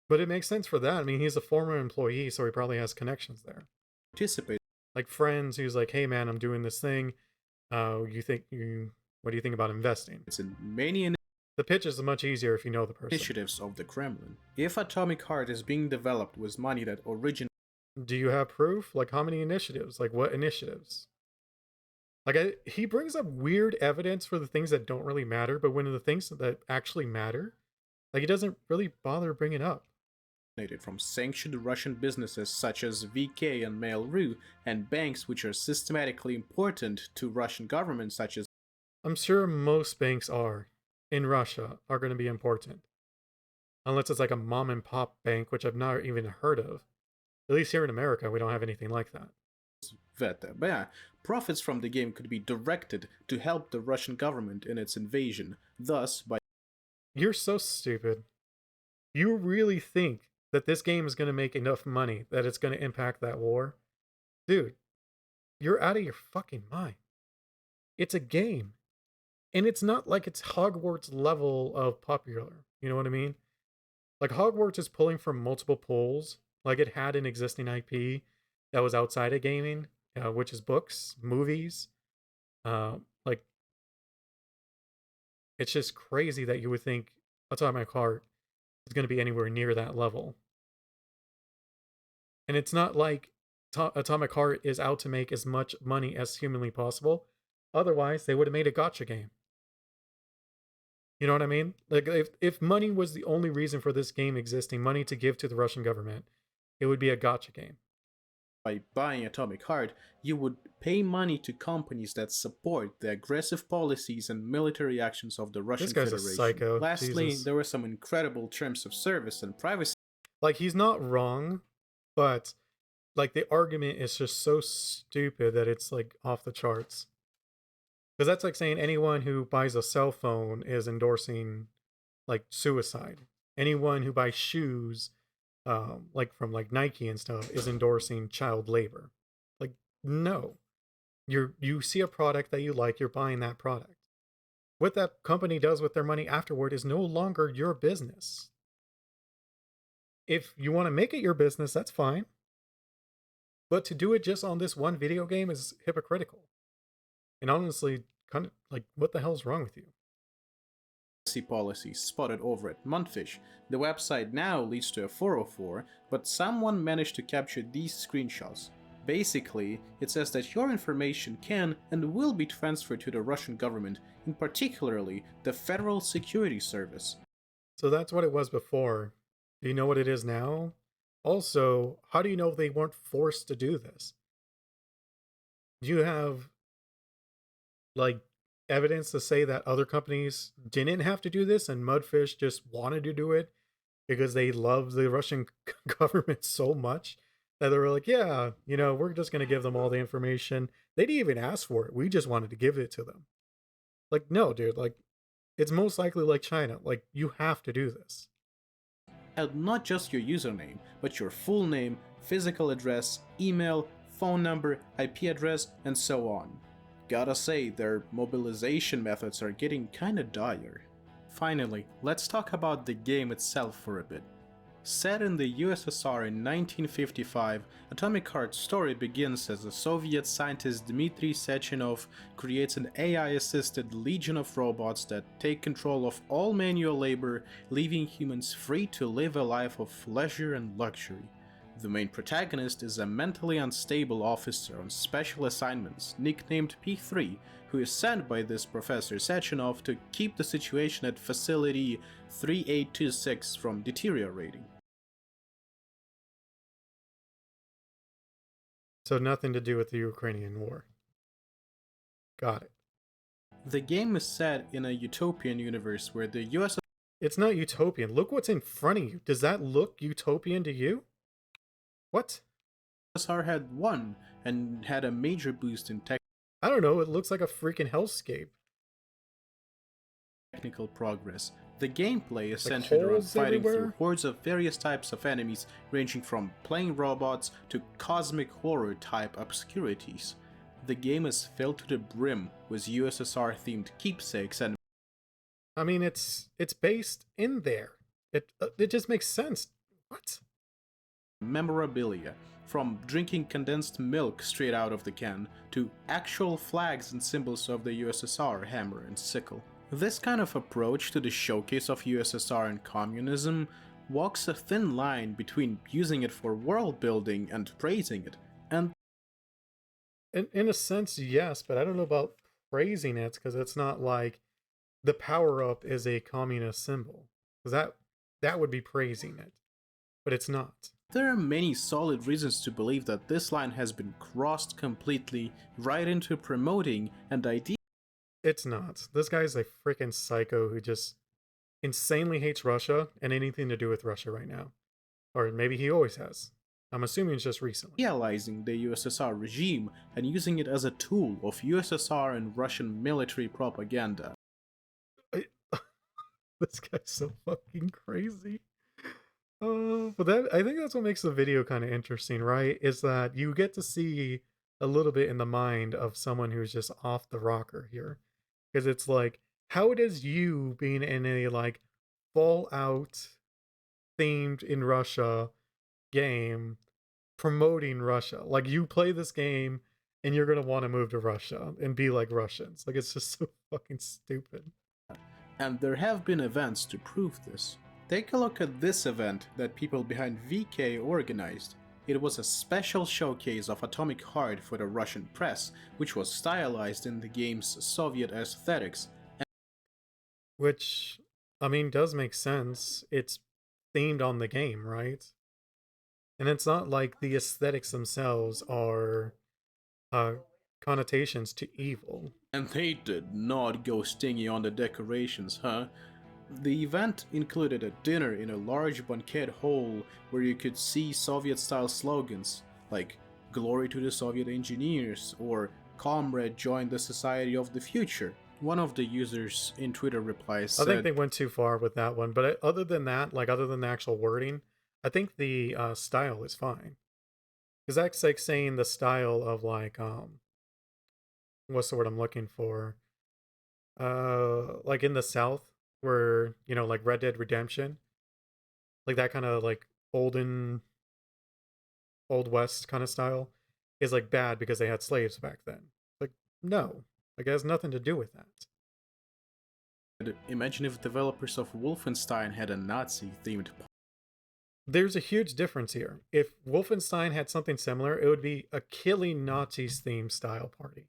but it makes sense for that. I mean, he's a former employee, so he probably has connections there. participate Like friends who's like, hey man, I'm doing this thing. What do you think about investing? in many The pitch is much easier if you know the person. initiatives of the Kremlin. If Atomic Heart is being developed with money that originates Do you have proof? Like how many initiatives? Like what initiatives? Like he brings up weird evidence for the things that don't really matter, but when the things that actually matter, like he doesn't really bother bringing up. from sanctioned Russian businesses such as VK and Mail.ru and banks which are systematically important to Russian government such as I'm sure most banks are in Russia are going to be important, unless it's like a mom and pop bank, which I've not even heard of. At least here in America, we don't have anything like that. Veta. But yeah, profits from the game could be directed to help the Russian government in its invasion, thus by You're so stupid. You really think that this game is going to make enough money that it's going to impact that war? Dude, you're out of your fucking mind. It's a game. And it's not like it's Hogwarts level of popular. You know what I mean? Like Hogwarts is pulling from multiple pools. Like it had an existing IP that was outside of gaming, which is books, movies. Like it's just crazy that you would think Atomic Heart is going to be anywhere near that level. And it's not like Atomic Heart is out to make as much money as humanly possible. Otherwise, they would have made a gotcha game. You know what I mean? Like if money was the only reason for this game existing, money to give to the Russian government, it would be a gotcha game. by buying Atomic Heart, you would pay money to companies that support the aggressive policies and military actions of the Russian This guy's Federation. a psycho. Lastly, Jesus. there were some incredible terms of service and privacy Like he's not wrong, but like the argument is just so stupid that it's like off the charts. Because that's like saying anyone who buys a cell phone is endorsing like suicide. Anyone who buys shoes, like from like Nike and stuff, is endorsing child labor. Like, no. You see a product that you like, you're buying that product. What that company does with their money afterward is no longer your business. If you want to make it your business, that's fine. But to do it just on this one video game is hypocritical. And honestly, kind of like, what the hell's wrong with you? policies spotted over at Montfish. The website now leads to a 404, but someone managed to capture these screenshots. Basically, it says that your information can and will be transferred to the Russian government, in particularly the Federal Security Service. So that's what it was before. Do you know what it is now? Also, how do you know they weren't forced to do this? Do you have like evidence to say that other companies didn't have to do this and Mudfish just wanted to do it because they love the Russian government so much that they were like, yeah, we're just going to give them all the information. They didn't even ask for it. We just wanted to give it to them. Like, no, dude, like, it's most likely like China. Like, you have to do this. And not just your username, but your full name, physical address, email, phone number, IP address, and so on. Gotta say, their mobilization methods are getting kinda dire. Finally, let's talk about the game itself for a bit. Set in the USSR in 1955, Atomic Heart's story begins as the Soviet scientist Dmitry Sechenov creates an AI-assisted legion of robots that take control of all manual labor, leaving humans free to live a life of leisure and luxury. The main protagonist is a mentally unstable officer on special assignments, nicknamed P3, who is sent by this Professor Sechenov to keep the situation at Facility 3826 from deteriorating. So nothing to do with the Ukrainian war. Got it. The game is set in a utopian universe where the US It's not utopian. Look what's in front of you. Does that look utopian to you? What? USSR had won and had a major boost in I don't know. It looks like a freaking hellscape. technical progress, The gameplay is Like centered around holes fighting through everywhere? hordes of various types of enemies, ranging from plain robots to cosmic horror type obscurities. The game is filled to the brim with USSR themed keepsakes and I mean, it's based in there. It just makes sense. What? memorabilia, from drinking condensed milk straight out of the can to actual flags and symbols of the USSR hammer and sickle. This kind of approach to the showcase of USSR and communism walks a thin line between using it for world building and praising it, and In a sense, yes, but I don't know about praising it because it's not like the power up is a communist symbol. Because that would be praising it, but it's not. there are many solid reasons to believe that this line has been crossed completely right into promoting and idea. It's not. This guy's a freaking psycho who just insanely hates Russia and anything to do with Russia right now. Or maybe he always has. I'm assuming it's just recently. Idealizing the USSR regime and using it as a tool of USSR and Russian military propaganda. I, this guy's so fucking crazy. But that I think that's what makes the video kind of interesting, right? Is that you get to see a little bit in the mind of someone who's just off the rocker here. Because it's like, how does you being in a like Fallout themed in Russia game promoting Russia? Like you play this game and you're gonna want to move to Russia and be like Russians. Like it's just so fucking stupid. And there have been events to prove this. Take a look at this event that people behind VK organized. It was a special showcase of Atomic Heart for the Russian press, which was stylized in the game's Soviet aesthetics. Which I mean does make sense. It's themed on the game, right? And it's not like the aesthetics themselves are uh connotations to evil. And they did not go stingy on the decorations, huh? The event included a dinner in a large banquet hall where you could see Soviet-style slogans like "Glory to the Soviet engineers" or "Comrade, join the Society of the Future." One of the users in Twitter replies I think said, they went too far with that one, but other than that, like other than the actual wording, I think the style is fine. Because that's like saying the style of like what's the word I'm looking for? Like in the South, where you know, like Red Dead Redemption, like that kind of like old West kind of style, is like bad because they had slaves back then. Like no, like it has nothing to do with that. "Imagine if developers of Wolfenstein had a Nazi-themed There's a huge difference here. If Wolfenstein had something similar, it would be a killing Nazis theme style party.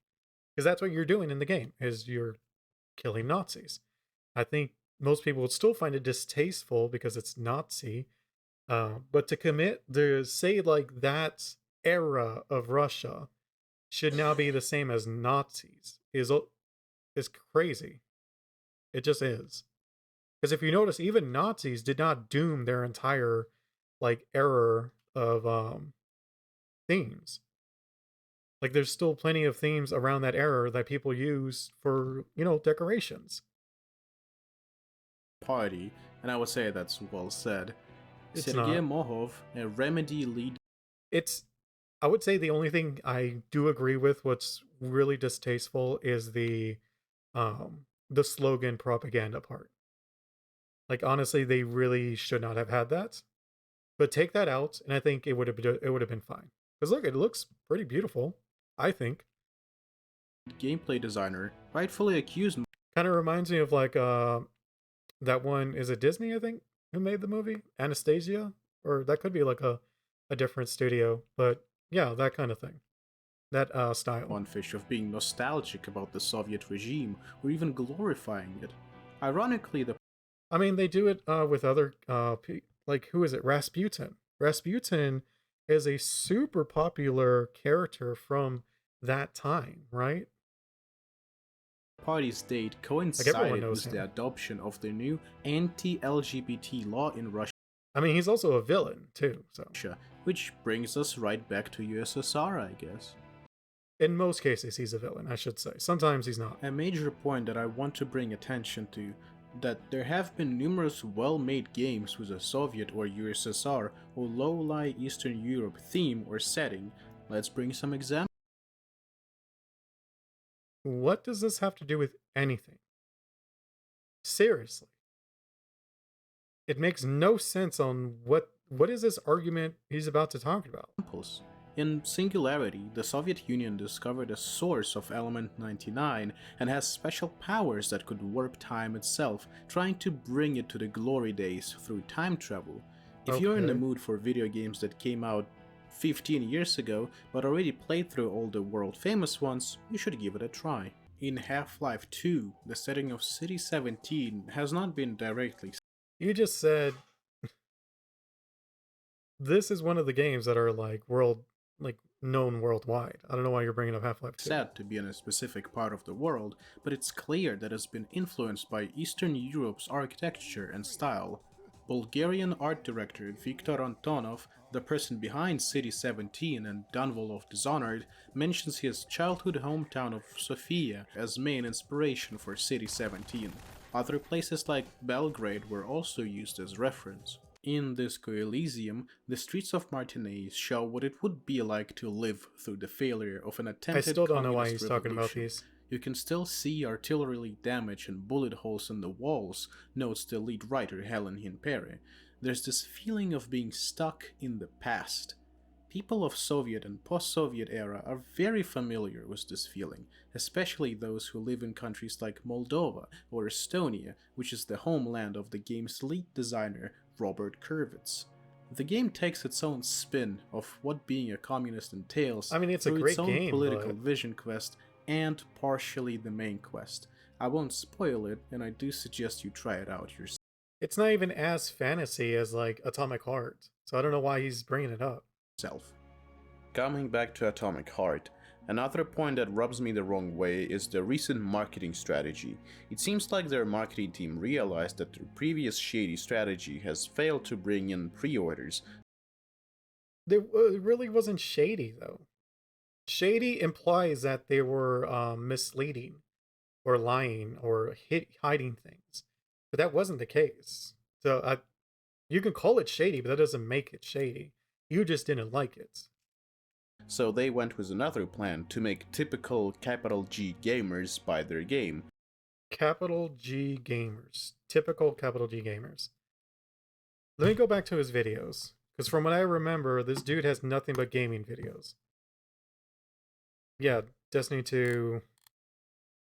Because that's what you're doing in the game, is you're killing Nazis. I think most people would still find it distasteful because it's Nazi. But to say like that era of Russia should now be the same as Nazis is crazy. It just is. Because if you notice, even Nazis did not doom their entire like era of themes. Like there's still plenty of themes around that era that people use for, you know, decorations. party," and I would say that's well said. It's Sergei not. Mohov, a Remedy lead It's I would say the only thing I do agree with what's really distasteful is the slogan propaganda part. Like honestly, they really should not have had that. But take that out, and I think it would have been fine. Because look, it looks pretty beautiful. I think. gameplay designer, rightfully accused Kind of reminds me of like that one. Is it Disney? I think who made the movie Anastasia, or that could be like a different studio. But yeah, that kind of thing. That style. Fish of being nostalgic about the Soviet regime or even glorifying it. Ironically, the I mean, they do it with other like who is it? Rasputin. Rasputin is a super popular character from that time, right? party's date Like everyone coincided knows with the him. adoption of the new anti-LGBT law in I mean, he's also a villain too. So Russia, which brings us right back to USSR, I guess. in most cases, he's a villain. I should say. Sometimes he's not. A major point that I want to bring attention to, that there have been numerous well-made games with a Soviet or USSR or low-lying Eastern Europe theme or setting. Let's bring some examples. What does this have to do with anything? Seriously. It makes no sense on what is this argument he's about to talk about. In Singularity, the Soviet Union discovered a source of element 99 and has special powers that could warp time itself, trying to bring it to the glory days through time travel. If you're in the Okay. mood for video games that came out 15 years ago but already played through all the world famous ones, you should give it a try. In Half-Life 2, the setting of City 17 has not been directly You just said this is one of the games that are like known worldwide. I don't know why you're bringing up Half-Life 2. said to be in a specific part of the world, but it's clear that it's been influenced by Eastern Europe's architecture and style. Bulgarian art director Viktor Antonov, the person behind City 17 and Dunwall of Dishonored, mentions his childhood hometown of Sofia as main inspiration for City 17. Other places like Belgrade were also used as reference. In Disco Elysium, the streets of Martinez show what it would be like to live through the failure of an I attempted still don't know why communist he's talking about revolution. these. You can still see artillery damage and bullet holes in the walls, notes the lead writer Helen Hinpere. There's this feeling of being stuck in the past. People of Soviet and post-Soviet era are very familiar with this feeling, especially those who live in countries like Moldova or Estonia, which is the homeland of the game's lead designer Robert Kurvitz. The game takes its own spin of what being a communist entails I mean, it's a through its great own game, political but vision quest and partially the main quest. I won't spoil it, and I do suggest you try it out yourself. it's not even as fantasy as like Atomic Heart. So I don't know why he's bringing it up. Coming back to Atomic Heart, another point that rubs me the wrong way is the recent marketing strategy. It seems like their marketing team realized that their previous shady strategy has failed to bring in pre-orders. It really wasn't shady though. Shady implies that they were misleading or lying or hiding things, but that wasn't the case. So you can call it shady, but that doesn't make it shady. You just didn't like it. So they went with another plan to make typical capital G gamers buy their game. Capital G gamers, typical capital G gamers. Let me go back to his videos, because from what I remember, this dude has nothing but gaming videos. Yeah, Destiny 2,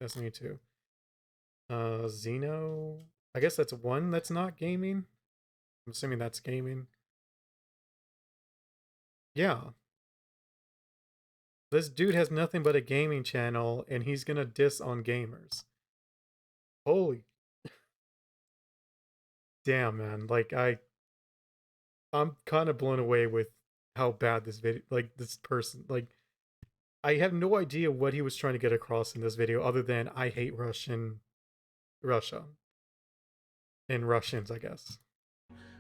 Destiny 2. Xeno. I guess that's one that's not gaming. I'm assuming that's gaming. Yeah. This dude has nothing but a gaming channel, and he's gonna diss on gamers. Holy damn, man. Like, I'm kind of blown away with how bad this video, like, this person, like, I have no idea what he was trying to get across in this video other than I hate Russia. And Russians, I guess.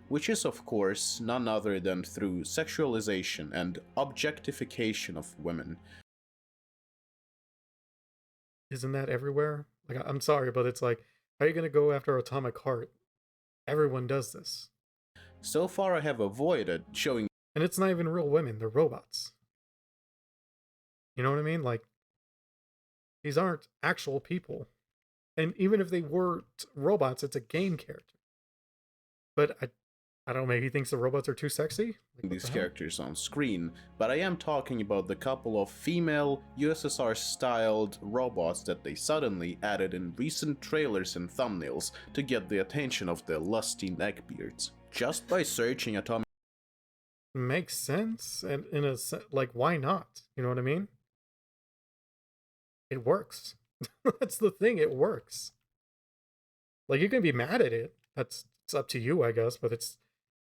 Which is, of course, none other than through sexualization and objectification of women. Isn't that everywhere? Like, I'm sorry, but it's like, how are you gonna go after Atomic Heart? Everyone does this. So far, I have avoided showing. And it's not even real women, they're robots. You know what I mean? Like, these aren't actual people. And even if they were robots, it's a game character. But I don't know, maybe he thinks the robots are too sexy? Like, These characters on screen, but I am talking about the couple of female USSR-styled robots that they suddenly added in recent trailers and thumbnails to get the attention of the lusty neckbeards. Just by searching Atomic makes sense, and in a like, why not? You know what I mean? It works. That's the thing, it works. Like, you can be mad at it. It's up to you, I guess, but it's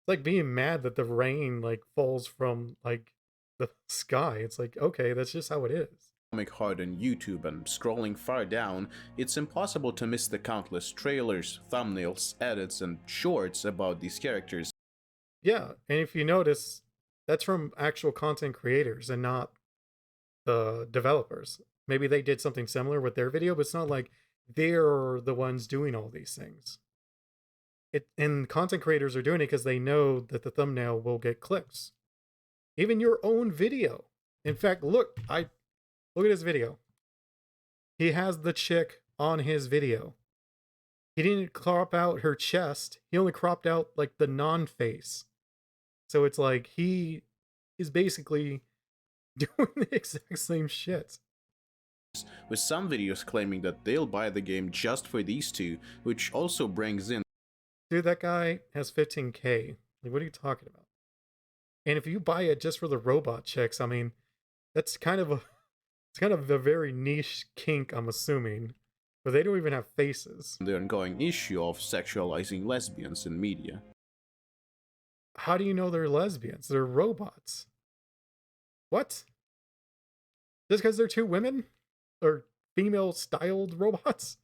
like being mad that the rain like falls from like the sky. It's like, okay, that's just how it is. Heart on YouTube and scrolling far down, it's impossible to miss the countless trailers, thumbnails, edits, and shorts about these characters. Yeah, and if you notice, that's from actual content creators and not the developers. Maybe they did something similar with their video, but it's not like they're the ones doing all these things. and content creators are doing it because they know that the thumbnail will get clicks. Even your own video. In fact, look at his video. He has the chick on his video. He didn't crop out her chest. He only cropped out like the non-face. So it's like he is basically doing the exact same shit. With some videos claiming that they'll buy the game just for these two, which also brings in. Dude, that guy has 15K. Like, what are you talking about? And if you buy it just for the robot chicks, I mean, that's kind of a very niche kink, I'm assuming. But they don't even have faces. The ongoing issue of sexualizing lesbians in media. How do you know they're lesbians? They're robots. What? Just because they're two women? Or female-styled robots?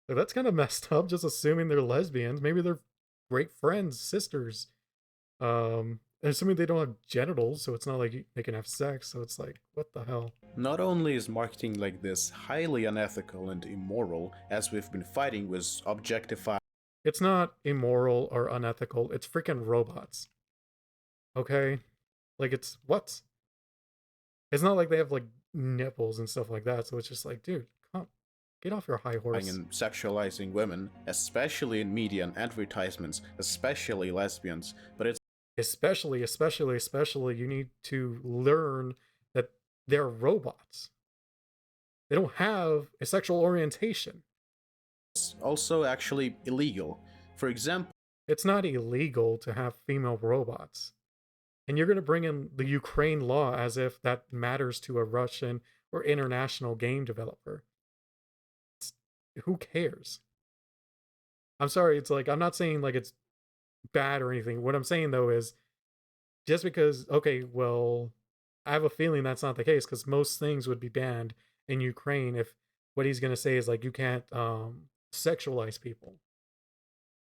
Like, that's kind of messed up, just assuming they're lesbians. Maybe they're great friends, sisters. Assuming they don't have genitals, so it's not like they can have sex, so it's like, what the hell? Not only is marketing like this highly unethical and immoral, as we've been fighting with objectifying. It's not immoral or unethical, it's freaking robots. Okay? Like, it's what? It's not like they have, like, nipples and stuff like that, so it's just like, dude, come, get off your high horse. And sexualizing women, especially in media and advertisements, especially lesbians, but it's especially, you need to learn that they're robots. They don't have a sexual orientation. also actually illegal. For example, it's not illegal to have female robots. And you're going to bring in the Ukraine law as if that matters to a Russian or international game developer. Who cares? I'm sorry, it's like, I'm not saying like it's bad or anything. What I'm saying though is, just because, okay, well, I have a feeling that's not the case, because most things would be banned in Ukraine if what he's going to say is like, you can't sexualize people.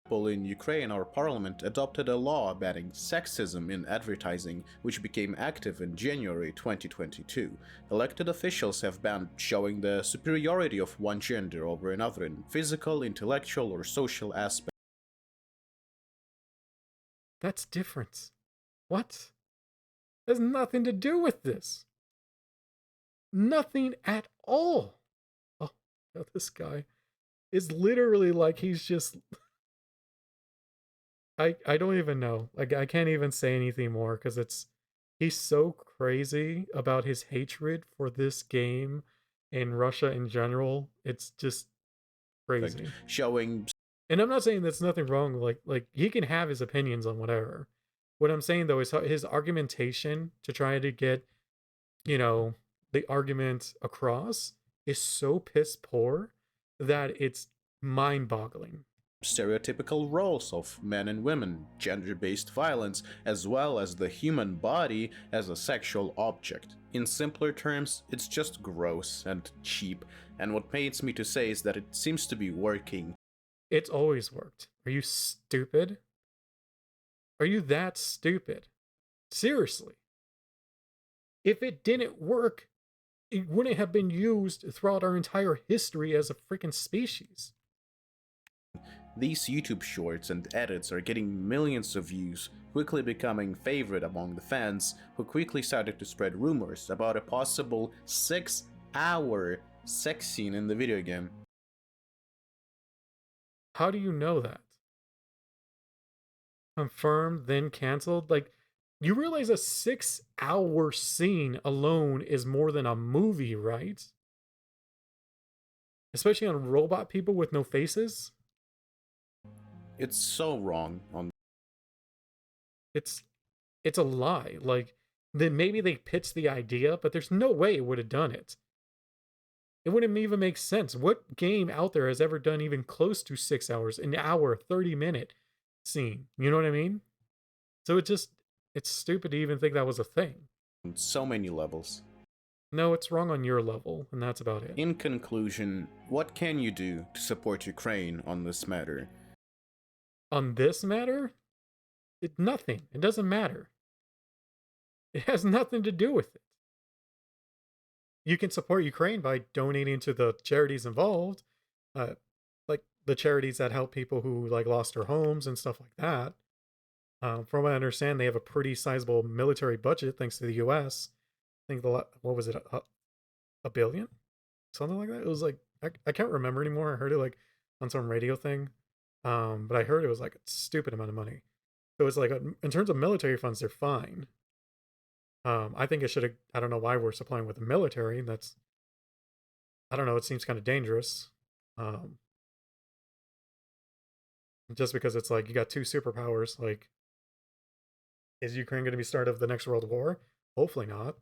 In Ukraine, our parliament adopted a law banning sexism in advertising, which became active in January 2022. Elected officials have banned showing the superiority of one gender over another in physical, intellectual, or social aspects. That's different. What? Has nothing to do with this. Nothing at all. Oh, this guy is literally like, he's just... I don't even know. Like, I can't even say anything more, because he's so crazy about his hatred for this game and Russia in general. It's just crazy. Like showing. And I'm not saying there's nothing wrong. Like he can have his opinions on whatever. What I'm saying though is his argumentation to try to get, the argument across is so piss poor that it's mind-boggling. Stereotypical roles of men and women, gender-based violence, as well as the human body as a sexual object. In simpler terms, it's just gross and cheap, and what pains me to say is that it seems to be working. It's always worked. Are you stupid? Are you that stupid? Seriously. If it didn't work, it wouldn't have been used throughout our entire history as a freaking species. These YouTube shorts and edits are getting millions of views, quickly becoming favorite among the fans, who quickly started to spread rumors about a possible 6-hour sex scene in the video game. How do you know that? Confirmed, then canceled? Like, you realize a 6-hour scene alone is more than a movie, right? Especially on robot people with no faces? It's so wrong on. It's a lie. Like, then maybe they pitched the idea, but there's no way it would have done it. It wouldn't even make sense. What game out there has ever done even close to 6 hours, an hour, 30-minute scene? You know what I mean? So it's stupid to even think that was a thing. On so many levels. No, it's wrong on your level, and that's about it. In conclusion, what can you do to support Ukraine on this matter? On this matter? Nothing. It doesn't matter. It has nothing to do with it. You can support Ukraine by donating to the charities involved. Like, the charities that help people who like lost their homes and stuff like that. From what I understand, they have a pretty sizable military budget thanks to the U.S. I think what was it, a billion, something like that. It was like I can't remember anymore. I heard it like on some radio thing, but I heard it was like a stupid amount of money. So it's like in terms of military funds, they're fine. I think it should have. I don't know why we're supplying with the military. That's I don't know. It seems kind of dangerous. Um, just because it's like you got two superpowers. Like, is Ukraine going to be start of the next world war? Hopefully not.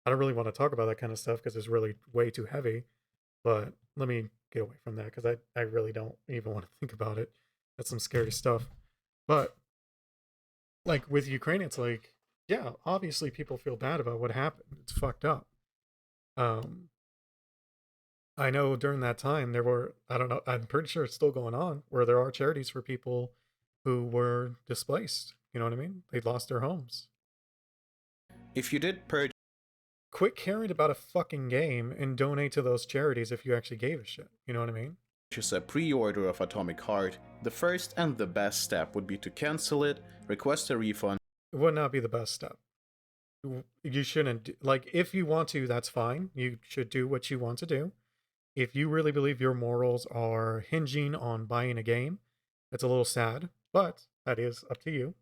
I don't really want to talk about that kind of stuff because it's really way too heavy. But let me get away from that because I really don't even want to think about it. That's some scary stuff. But like with Ukraine, it's like, yeah, obviously people feel bad about what happened. It's fucked up. Um, I know during that time there were, I don't know, I'm pretty sure it's still going on, where there are charities for people who were displaced. You know what I mean? They lost their homes. If you did purchase Quit caring about a fucking game and donate to those charities if you actually gave a shit. You know what I mean? a pre-order of Atomic Heart, the first and the best step would be to cancel it, request a refund. It would not be the best step. You shouldn't, like, if you want to, that's fine. You should do what you want to do. If you really believe your morals are hinging on buying a game, it's a little sad, but that is up to you.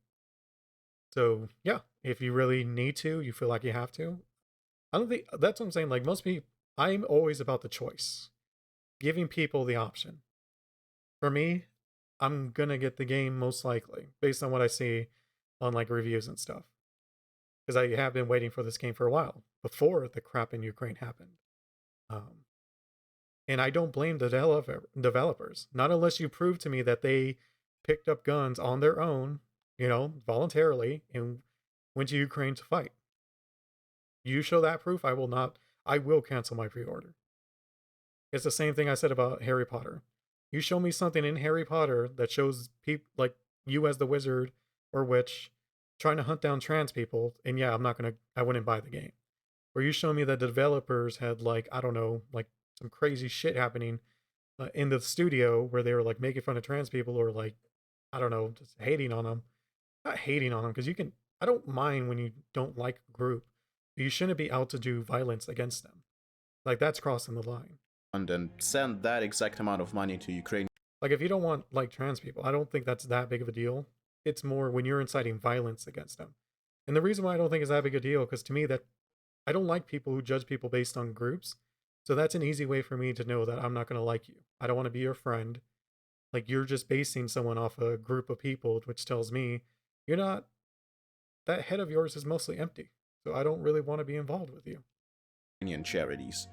So, yeah, if you really need to, you feel like you have to. I don't think that's what I'm saying. Like, most people, I'm always about the choice, giving people the option. For me, I'm gonna get the game most likely based on what I see on like reviews and stuff. Because I have been waiting for this game for a while before the crap in Ukraine happened. Um, and I don't blame the developers, not unless you prove to me that they picked up guns on their own, you know, voluntarily and went to Ukraine to fight. You show that proof, I will cancel my pre-order. It's the same thing I said about Harry Potter. You show me something in Harry Potter that shows people like you as the wizard or witch trying to hunt down trans people, and yeah, I wouldn't buy the game. Or you show me that the developers had like, I don't know, like some crazy shit happening in the studio where they were like making fun of trans people or like, I don't know, just hating on them. Not hating on them because I don't mind when you don't like a group, but you shouldn't be out to do violence against them. Like that's crossing the line. And send that exact amount of money to Ukraine. Like if you don't want like trans people, I don't think that's that big of a deal. It's more when you're inciting violence against them. And the reason why I don't think it's that big a deal, because to me that I don't like people who judge people based on groups. So that's an easy way for me to know that I'm not gonna like you. I don't want to be your friend. Like you're just basing someone off a group of people, which tells me you're not that head of yours is mostly empty. So I don't really want to be involved with you. Charities.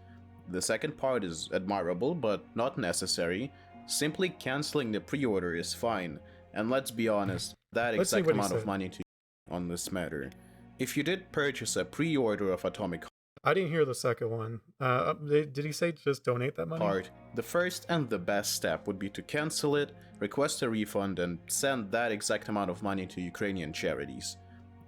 The second part is admirable but not necessary. Simply canceling the pre-order is fine, and let's be honest, that exact amount of money to on this matter. If you did purchase a pre-order of Atomic I didn't hear the second one. Did he say just donate that money? Heart, the first and the best step would be to cancel it, request a refund, and send that exact amount of money to Ukrainian charities.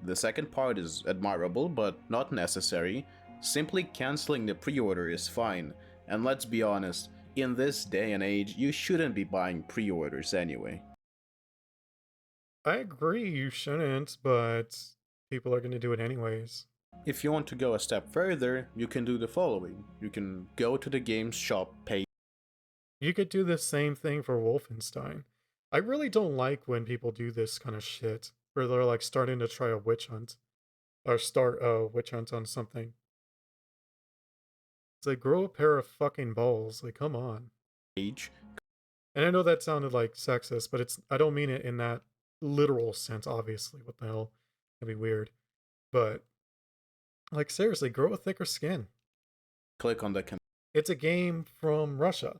The second part is admirable but not necessary. Simply canceling the pre-order is fine, and let's be honest, in this day and age, you shouldn't be buying pre-orders anyway. I agree you shouldn't, but people are going to do it anyways. If you want to go a step further, you can do the following. You can go to the game's shop page. You could do the same thing for Wolfenstein. I really don't like when people do this kind of shit, where they're like starting to try a witch hunt, or start a witch hunt on something. It's like, grow a pair of fucking balls. Like, come on. Page. And I know that sounded like sexist, but I don't mean it in that literal sense, obviously. What the hell? That'd be weird. But, like, seriously, grow a thicker skin. Click on the It's a game from Russia.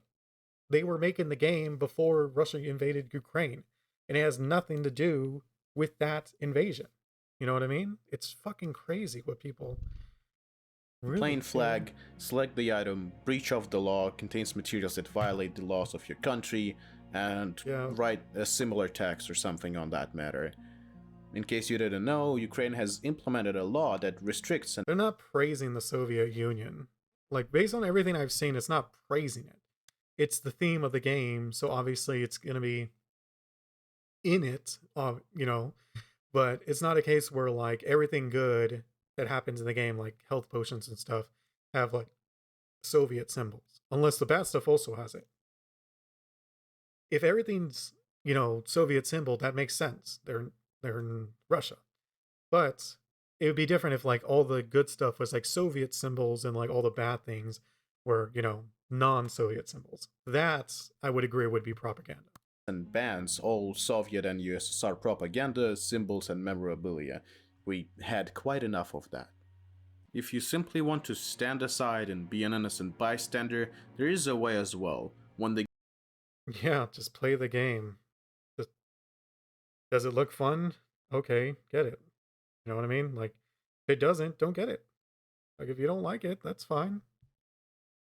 They were making the game before Russia invaded Ukraine. And it has nothing to do with that invasion. You know what I mean? It's fucking crazy what people... Really plain flag, select the item, breach of the law, contains materials that violate the laws of your country, and write a similar text or something on that matter. In case you didn't know, Ukraine has implemented a law that restricts... They're not praising the Soviet Union. Like, based on everything I've seen, it's not praising it. it's the theme of the game, so obviously it's gonna be in it, you know. But it's not a case where like everything good that happens in the game, like health potions and stuff, have like Soviet symbols, unless the bad stuff also has it. If everything's, you know, Soviet symbol, that makes sense. They're in Russia. But it would be different if like all the good stuff was like Soviet symbols and like all the bad things were, you know, non-Soviet symbols. That I would agree would be propaganda. And bans all Soviet and USSR propaganda, symbols, and memorabilia. We had quite enough of that. If you simply want to stand aside and be an innocent bystander, there is a way as well. When the Yeah, just play the game. Just, does it look fun? Okay, get it. You know what I mean? Like, if it doesn't, don't get it. Like, if you don't like it, that's fine.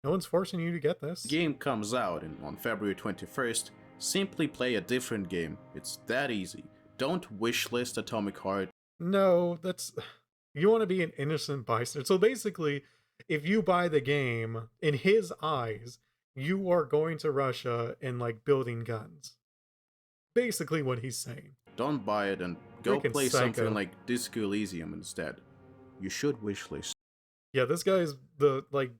No one's forcing you to get this. game comes out on February 21st, simply play a different game. It's that easy. Don't wishlist Atomic Heart. No, that's you want to be an innocent bystander. So basically, if you buy the game, in his eyes, you are going to Russia and like building guns. Basically what he's saying. Don't buy it and go Freaking play psycho. something like Disco Elysium instead. You should wishlist. Yeah, this guy's the like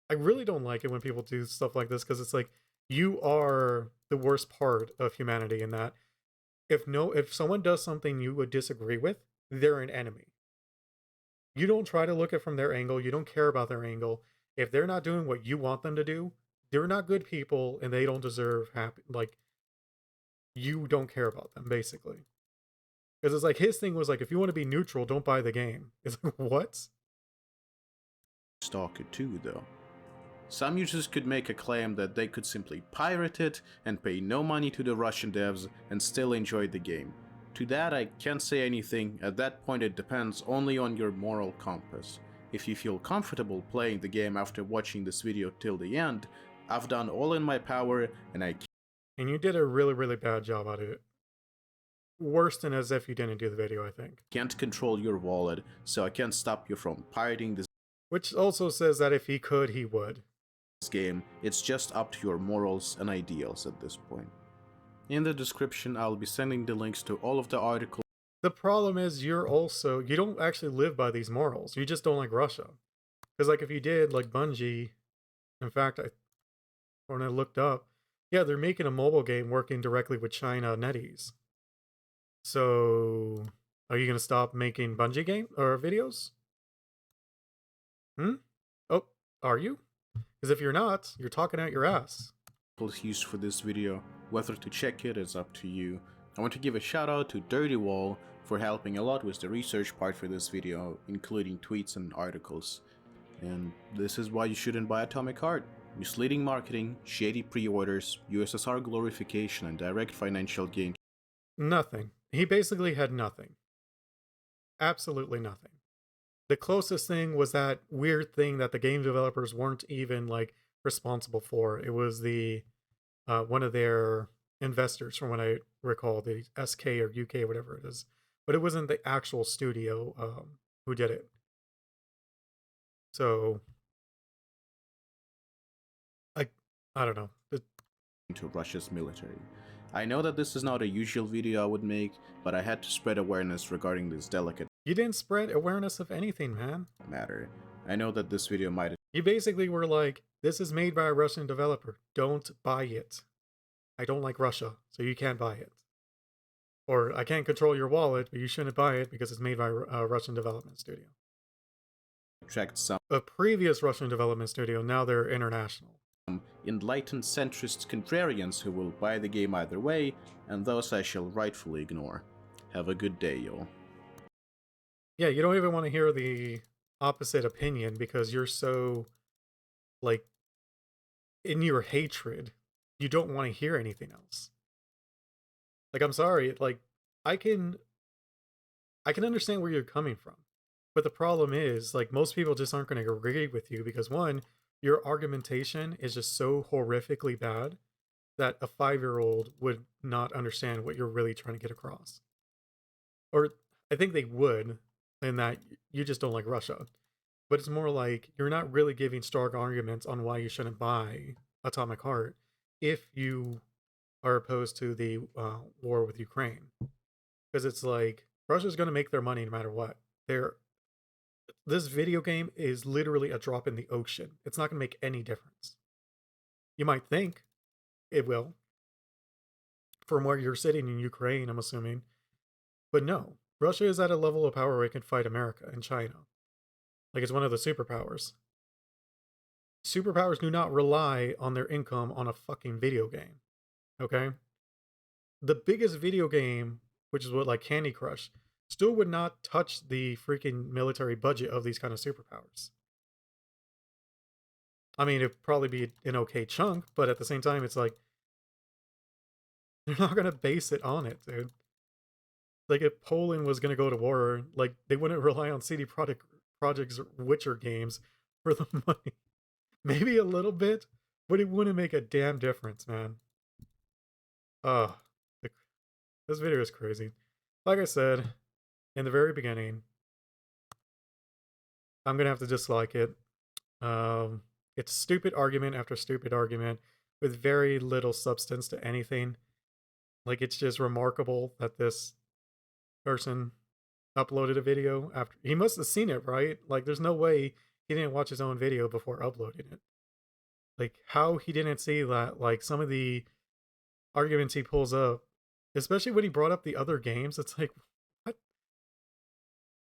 I really don't like it when people do stuff like this because it's like you are the worst part of humanity in that if someone does something you would disagree with, they're an enemy. You don't try to look at it from their angle, you don't care about their angle. If they're not doing what you want them to do, they're not good people and they don't deserve happy like you don't care about them basically. Because it's like his thing was like if you want to be neutral, don't buy the game. It's like what? Stalker 2 though. Some users could make a claim that they could simply pirate it and pay no money to the Russian devs and still enjoy the game. To that I can't say anything, at that point it depends only on your moral compass. If you feel comfortable playing the game after watching this video till the end, I've done all in my power and I And you did a really, really bad job at it. Worse than as if you didn't do the video, I think. can't control your wallet, so I can't stop you from pirating this Which also says that if he could, he would. game. It's just up to your morals and ideals at this point. In the description, I'll be sending the links to all of the articles. The problem is you don't actually live by these morals. You just don't like Russia. Because like if you did, like Bungie, in fact, when I looked up, yeah, they're making a mobile game working directly with China NetEase. So, are you gonna stop making Bungie game or videos? Oh, are you? Because if you're not, you're talking out your ass. Used for this video. Whether to check it is up to you. I want to give a shout out to Dirty Wall for helping a lot with the research part for this video, including tweets and articles. And this is why you shouldn't buy Atomic Heart. Misleading marketing, shady pre-orders, USSR glorification, and direct financial gain. Nothing. He basically had nothing. Absolutely nothing. The closest thing was that weird thing that the game developers weren't even like responsible for. It was the one of their investors, from what I recall, the SK or UK, whatever it is. But it wasn't the actual studio who did it. So I don't know. To Russia's military. I know that this is not a usual video I would make, but I had to spread awareness regarding this delicate You didn't spread awareness of anything, man. matter. I know that this video might You basically were like, this is made by a Russian developer. Don't buy it. I don't like Russia, so you can't buy it. Or I can't control your wallet, but you shouldn't buy it because it's made by a Russian development studio. attract some A previous Russian development studio, now they're international. enlightened centrist contrarians who will buy the game either way, and those I shall rightfully ignore. Have a good day, y'all. Yeah, you don't even want to hear the opposite opinion because you're so, like, in your hatred, you don't want to hear anything else. Like, I'm sorry, like, I can understand where you're coming from. But the problem is, like, most people just aren't going to agree with you because, one, your argumentation is just so horrifically bad that a 5-year-old would not understand what you're really trying to get across. Or I think they would, in that you just don't like Russia. But it's more like you're not really giving strong arguments on why you shouldn't buy Atomic Heart. if you are opposed to the war with Ukraine, because it's like Russia's going to make their money no matter what. They're This video game is literally a drop in the ocean. It's not going to make any difference. You might think it will, from where you're sitting in Ukraine, I'm assuming, but no. Russia is at a level of power where it can fight America and China. Like, it's one of the superpowers. Superpowers do not rely on their income on a fucking video game. Okay? The biggest video game, which is what, like Candy Crush, still would not touch the freaking military budget of these kind of superpowers. I mean, it'd probably be an okay chunk, but at the same time, it's like they're not gonna base it on it, dude. Like, if Poland was gonna go to war, like, they wouldn't rely on Projekt's Witcher games for the money. Maybe a little bit, but it wouldn't make a damn difference, man. Uh, this video is crazy. Like I said in the very beginning, I'm gonna have to dislike it. It's stupid argument after stupid argument with very little substance to anything. Like, it's just remarkable that this person uploaded a video after he must have seen it, right? Like, there's no way he didn't watch his own video before uploading it. Like, how he didn't see that, like, some of the arguments he pulls up, especially when he brought up the other games, it's like, what?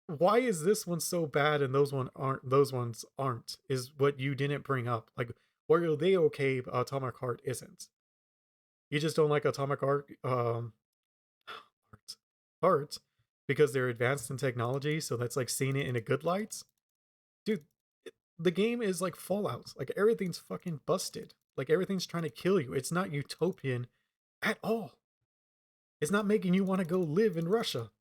Why is this one so bad and those ones aren't? Is what you didn't bring up. Like, why are they okay, but Atomic Heart isn't? You just don't like Atomic Art Heart because they're advanced in technology, so that's like seeing it in a good light. Dude, the game is like Fallout. Like, everything's fucking busted. Like, everything's trying to kill you. It's not utopian at all. It's not making you want to go live in Russia.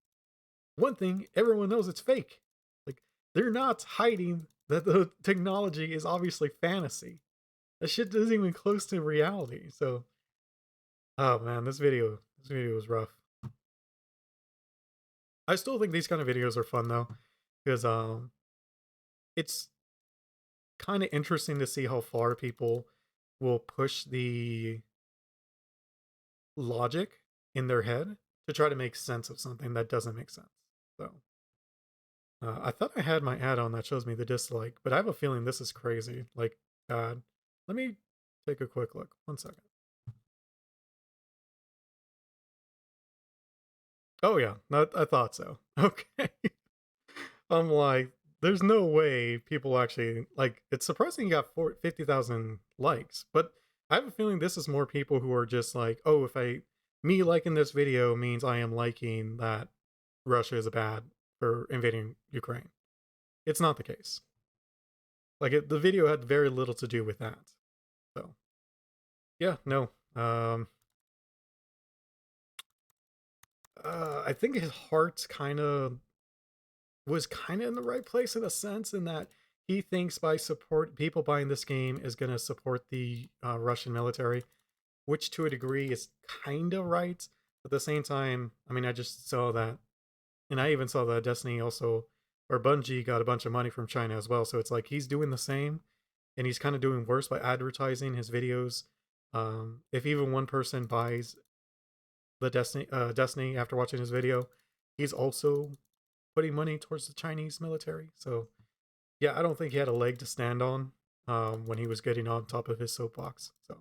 One thing, everyone knows it's fake. Like, they're not hiding that the technology is obviously fantasy. That shit isn't even close to reality. So, oh man, this video was rough. I still think these kind of videos are fun though, because it's kind of interesting to see how far people will push the logic in their head to try to make sense of something that doesn't make sense. So, I thought I had my add-on that shows me the dislike, but I have a feeling this is crazy. Like, bad. Let me take a quick look. 1 second. Oh yeah, I thought so. Okay. I'm like, there's no way people actually like. It's surprising you got 50,000 likes, but I have a feeling this is more people who are just like, oh, if me liking this video means I am liking that Russia is bad for invading Ukraine. It's not the case. Like, the video had very little to do with that. So, yeah, no. I think his heart was kind of in the right place in a sense, in that he thinks by support people buying this game is going to support the Russian military, which to a degree is kind of right. But at the same time, I mean, I just saw that, and I even saw that Destiny also, or Bungie, got a bunch of money from China as well. So it's like he's doing the same, and he's kind of doing worse by advertising his videos. If even one person buys the Destiny after watching his video, he's also putting money towards the Chinese military. So yeah, I don't think he had a leg to stand on when he was getting on top of his soapbox. So